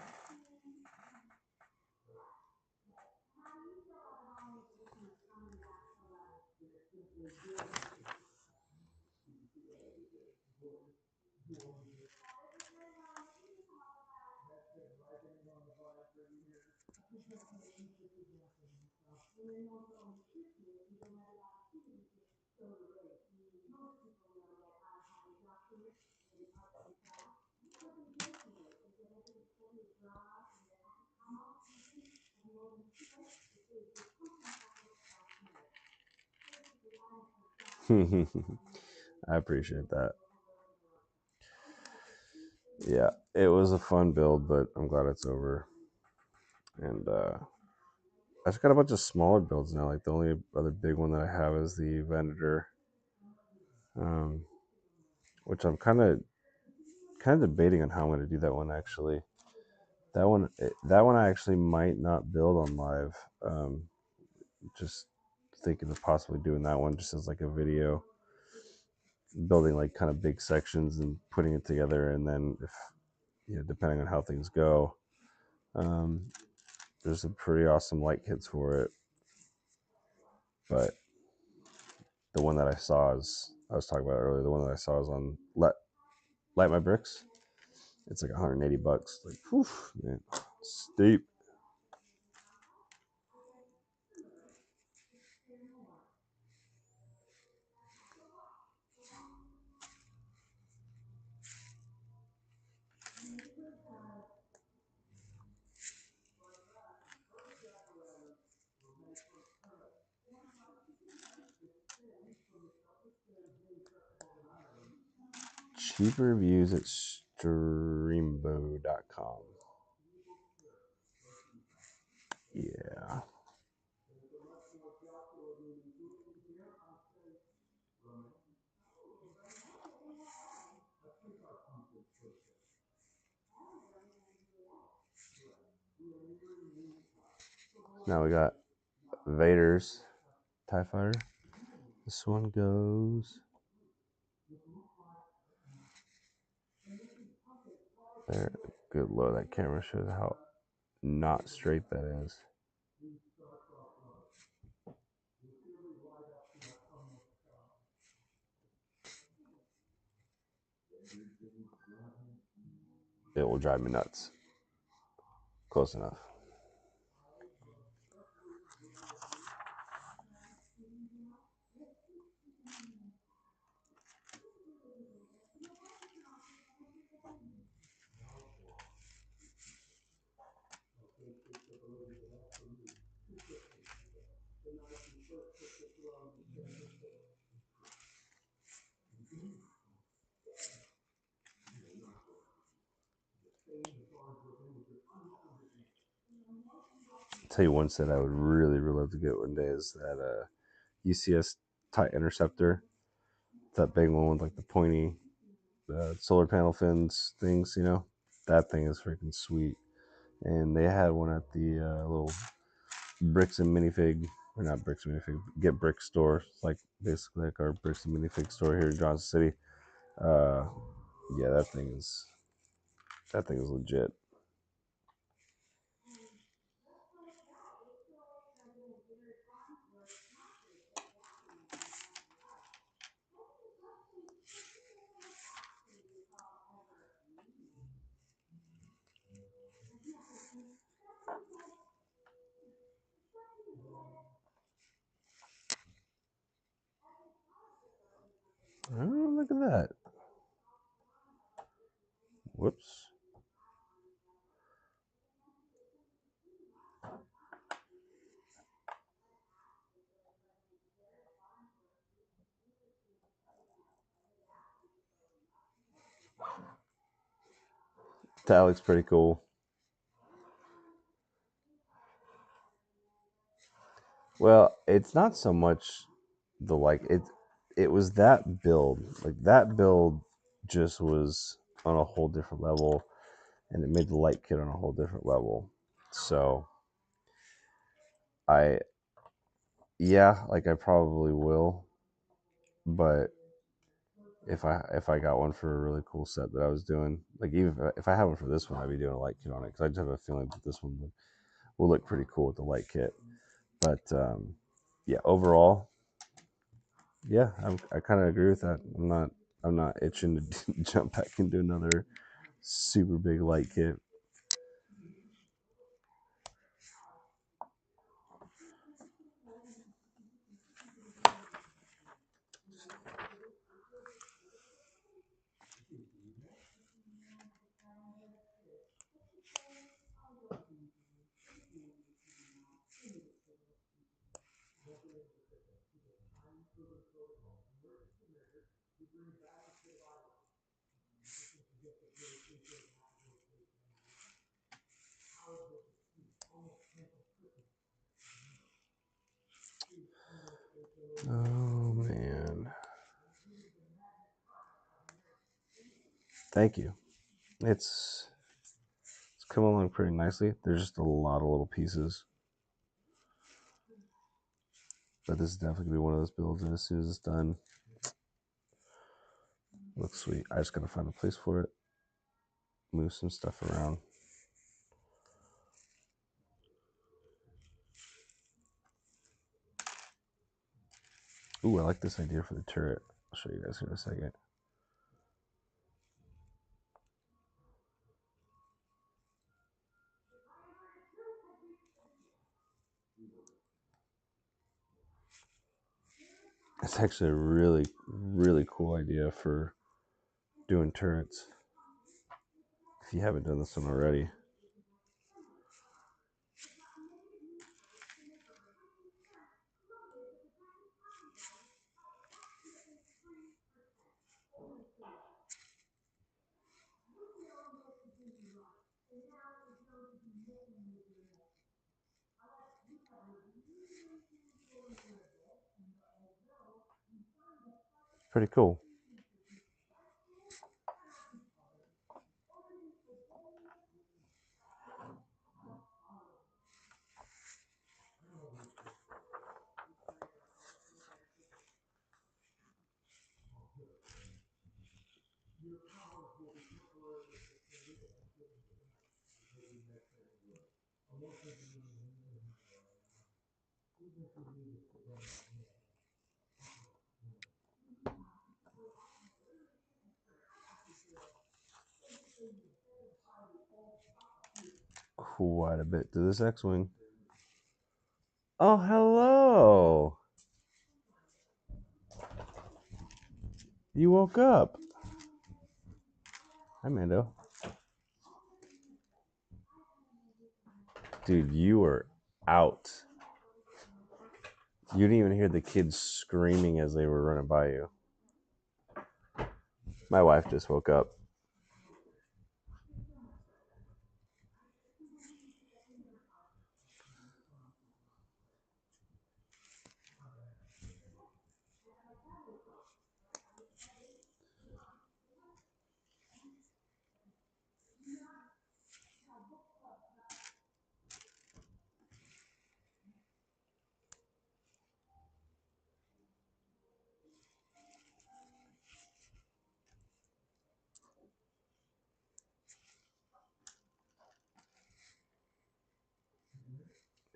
I appreciate that. Yeah, it was a fun build, but I'm glad it's over. And I've got a bunch of smaller builds now. Like the only other big one that I have is the Venator, um, which I'm kind of debating on how I'm going to do that one. Actually, that one I actually might not build on live. Just thinking of possibly doing that one just as like a video, building like kind of big sections and putting it together, and then if depending on how things go, um, there's some pretty awesome light kits for it. But the one that I was talking about earlier, the one that I saw is on Light My Bricks. It's like $180. Like, whew, man, steep. Cheap reviews at streambo.com. Yeah. Now we got Vader's TIE Fighter. This one goes there. Good lord, that camera shows how not straight that is. It will drive me nuts. Close enough. tell you one set I would really, really love to get one day is that UCS Tight Interceptor. That big one with like the pointy solar panel fins things, you know. That thing is freaking sweet. And they had one at the little Bricks and Minifig, or not Bricks and Minifig, Get Brick store. It's like basically like our Bricks and Minifig store here in Johnson City. Yeah, that thing is legit. Oh, look at that. Whoops. That looks pretty cool. Well, it's not so much the like it was that build. Like that build just was on a whole different level, and it made the light kit on a whole different level. So I yeah, like I probably will, but if I got one for a really cool set that I was doing, like even if I have one for this one, I'd be doing a light kit on it because I just have a feeling that this one will look pretty cool with the light kit. But yeah, overall, yeah, I kind of agree with that. I'm not itching to jump back into another super big light kit. Oh man, thank you. It's come along pretty nicely. There's just a lot of little pieces, but this is definitely gonna be one of those builds. And as soon as it's done, looks sweet. I just gotta find a place for it, move some stuff around. Ooh, I like this idea for the turret. I'll show you guys here in a second. It's actually a really, really cool idea for doing turrets. If you haven't done this one already. Pretty cool. Quite a bit to this X-Wing. Oh, hello. You woke up. Hi, Mando. Dude, you were out. You didn't even hear the kids screaming as they were running by you. My wife just woke up.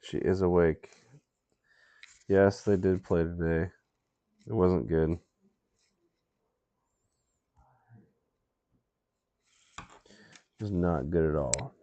She is awake. Yes, they did play today. It wasn't good. It was not good at all.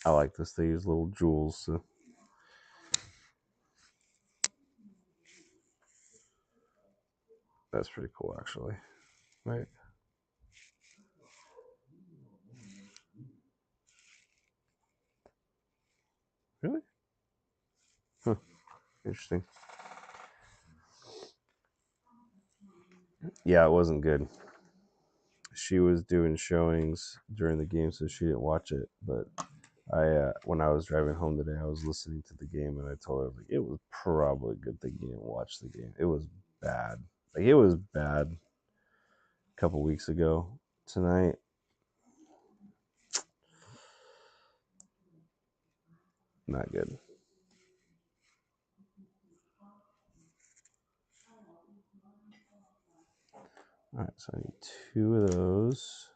I like this. They use little jewels. So that's pretty cool, actually. Right? Really? Huh. Interesting. Yeah, it wasn't good. She was doing showings during the game, so she didn't watch it. But when I was driving home today, I was listening to the game, and I told her like it was probably a good thing you didn't watch the game. It was bad. Like it was bad a couple weeks ago. Tonight, not good. All right, so I need 2 of those.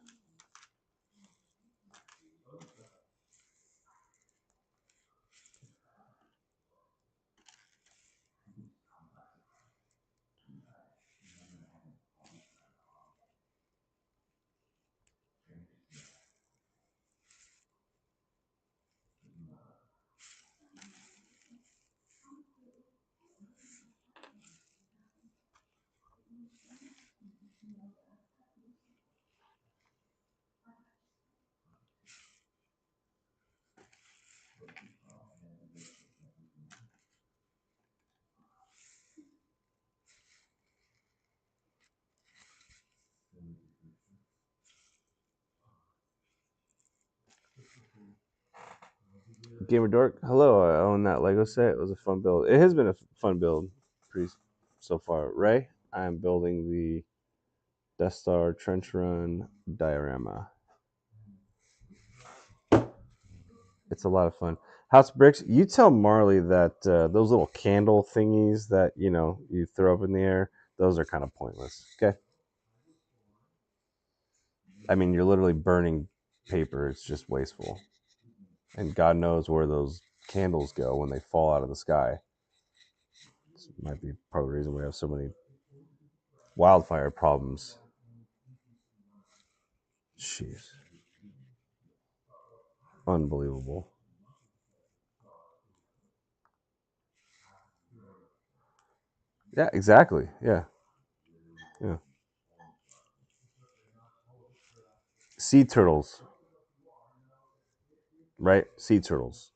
Gamer Dork, hello. I own that Lego set. It was a fun build. It has been a fun build so far. Ray, I'm building the Death Star Trench Run diorama. It's a lot of fun. House Bricks, you tell Marley that those little candle thingies that you throw up in the air, those are kind of pointless. Okay. I mean, you're literally burning paper. It's just wasteful. And God knows where those candles go when they fall out of the sky. This might be part of the reason we have so many wildfire problems. Jeez. Unbelievable. Yeah, exactly. Yeah. Yeah. Sea turtles, right? Sea turtles.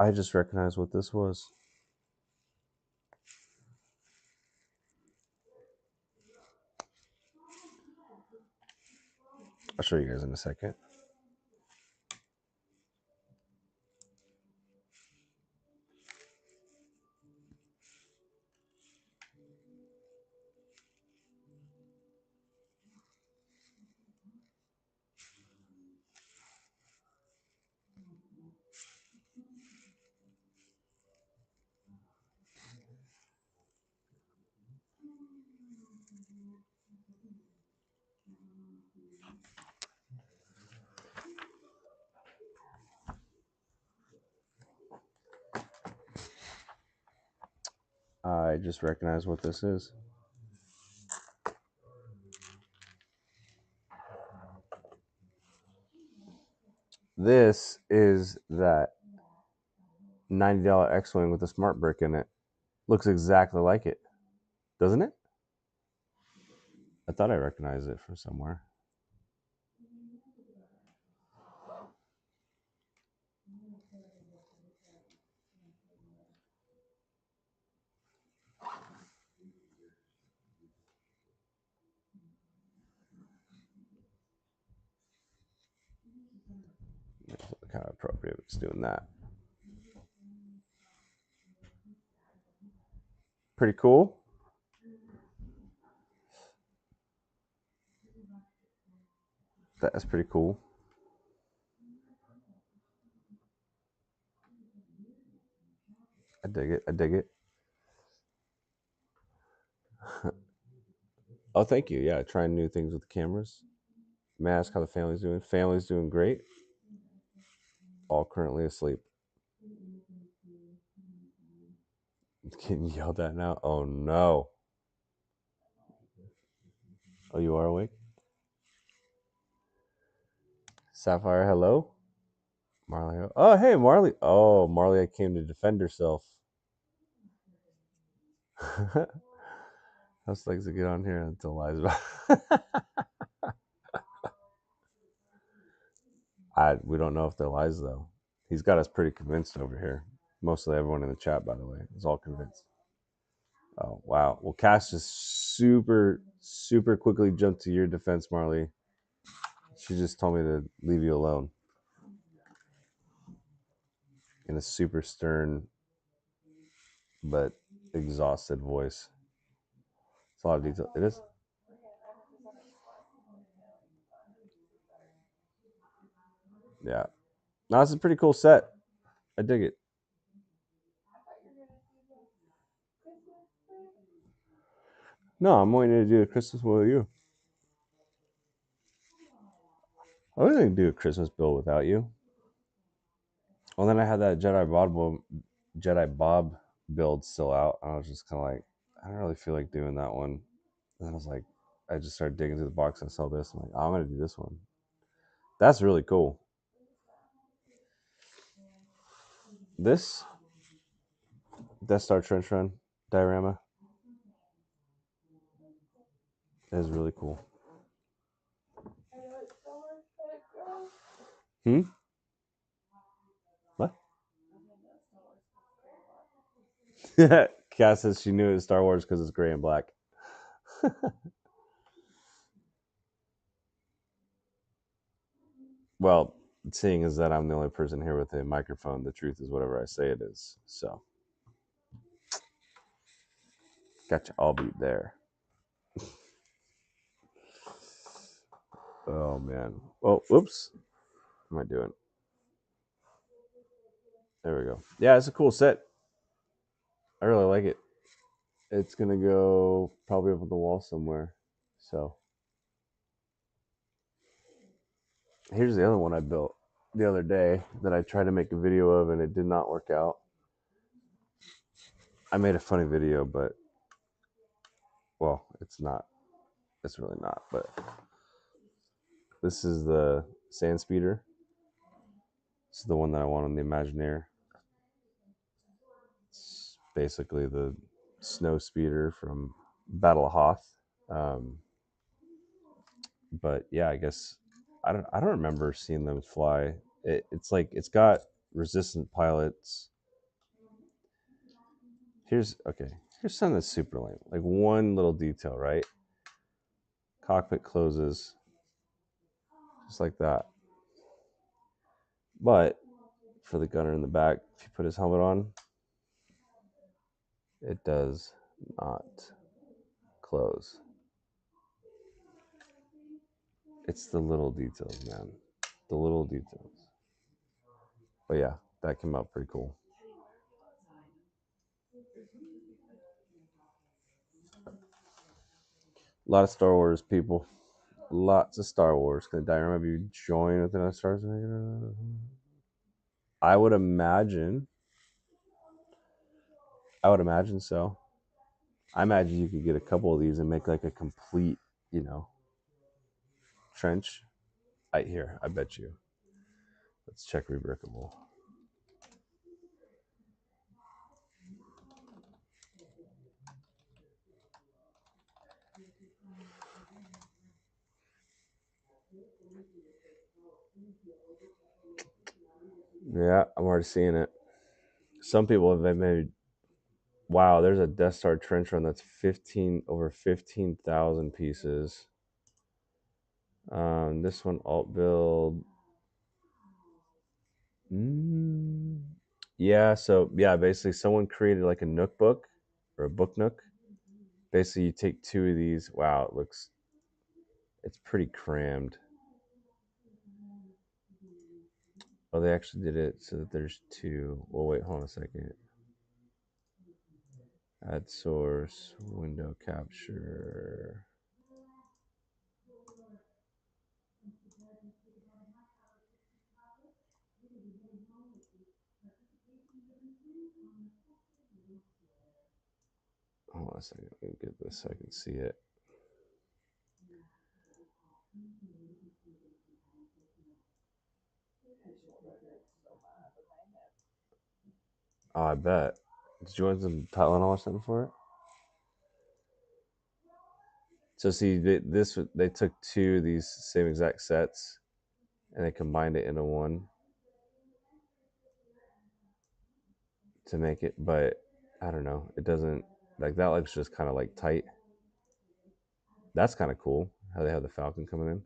I just recognized what this was. I'll show you guys in a second. I just recognize what this is. This is that $90 X-Wing with a smart brick in it. Looks exactly like it, doesn't it? I thought I recognized it from somewhere. It's kind of appropriate. It's doing that. Pretty cool. That's pretty cool. I dig it. I dig it. Oh, thank you. Yeah, trying new things with the cameras. May I ask how the family's doing? Family's doing great. All currently asleep. Getting yelled at now? Oh no. Oh, you are awake? Sapphire, hello? Marley. Oh, hey, Marley. Oh, Marley, I came to defend herself. How's things to get on here until lies about? We don't know if they're lies though. He's got us pretty convinced over here. Mostly everyone in the chat, by the way, is all convinced. Oh wow. Well, Cass just super quickly jumped to your defense, Marley. She just told me to leave you alone in a super stern but exhausted voice. It's a lot of detail. It is. Yeah. No, it's a pretty cool set. I dig it. No, I'm waiting to do a Christmas with you. I wasn't gonna do a Christmas build without you. Well, then I had that Jedi Bob build still out. I was just kind of like, I don't really feel like doing that one. And then I was like, I just started digging through the box and I saw this. I'm like, oh, I'm gonna do this one. That's really cool. This Death Star Trench Run diorama is really cool. What? Cass says she knew it was Star Wars because it's gray and black. Well, seeing as that I'm the only person here with a microphone, the truth is whatever I say it is. So, gotcha. I'll be there. Oh man. Oh, whoops. What am I doing? There we go. Yeah, it's a cool set. I really like it. It's gonna go probably up on the wall somewhere. So here's the other one I built the other day that I tried to make a video of and it did not work out. I made a funny video, but well, it's not. It's really not. But this is the sand speeder. This is the one that I want on the Imagineer. It's basically the snow speeder from Battle of Hoth. But yeah, I guess I don't remember seeing them fly. It's like it's got resistant pilots. Here's something that's super lame. Like one little detail, right? Cockpit closes. just like that. But for the gunner in the back, if you put his helmet on, it does not close. It's the little details, man. The little details. But yeah, that came out pretty cool. A lot of Star Wars people. Lots of Star Wars. Can Diorama be joined with another Star Wars? I would imagine. I would imagine so. I imagine you could get a couple of these and make like a complete, trench. I bet you. Let's check Rebrickable. Yeah, I'm already seeing it. Some people have made. Wow, there's a Death Star trench run that's over 15,000 pieces. This one alt build. Yeah, so yeah, basically someone created like a Nook book or a book Nook. Basically, you take two of these. Wow, it's pretty crammed. Oh, they actually did it so that there's two. Well, wait, hold on a second. Add source, window capture. Hold on a second. Let me get this so I can see it. Oh, I bet. Did you want some Tylenol or something for it? So see, they took two of these same exact sets and they combined it into one to make it. But I don't know. It doesn't like that. Looks just kind of like tight. That's kind of cool how they have the Falcon coming in.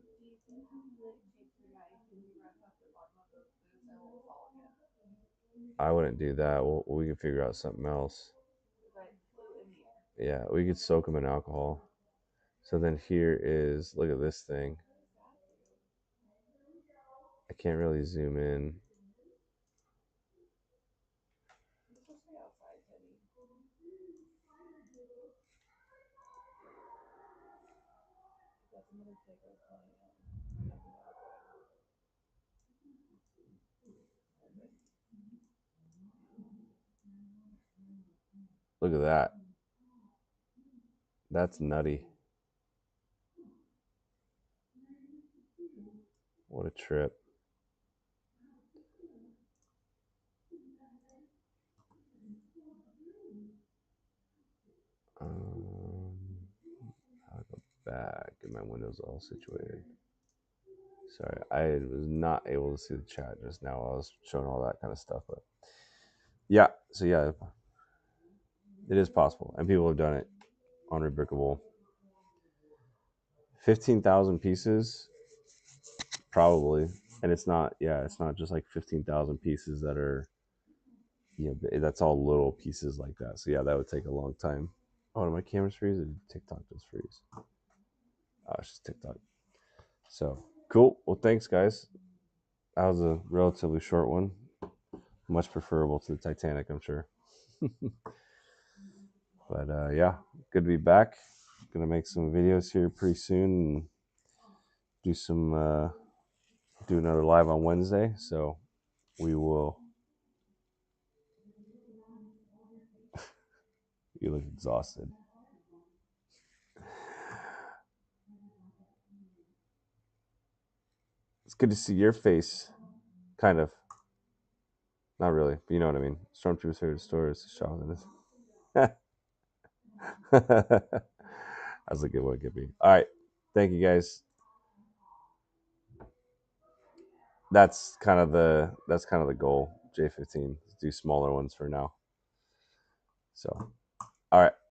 I wouldn't do that. We could figure out something else. Yeah, we could soak them in alcohol. So then here is, look at this thing. I can't really zoom in. Look at that. That's nutty. What a trip. I'll go back, get my windows all situated. Sorry, I was not able to see the chat just now. I was showing all that kind of stuff, but yeah. So yeah, it is possible, and people have done it on Rebrickable. 15,000 pieces, probably, and it's not. Yeah, it's not just like 15,000 pieces that are. That's all little pieces like that. So yeah, that would take a long time. Oh, do my cameras freeze or did TikTok just freeze? Oh, it's just TikTok. So cool. Well, thanks, guys. That was a relatively short one. Much preferable to the Titanic, I'm sure. But yeah, good to be back. Gonna make some videos here pretty soon and do another live on Wednesday. So we will. You look exhausted. It's good to see your face, kind of. Not really, but you know what I mean. Stormtroopers here to stores, Charlotte. That's a good one, Gibby. All right, thank you guys. That's kind of the goal. J15, do smaller ones for now. So, all right.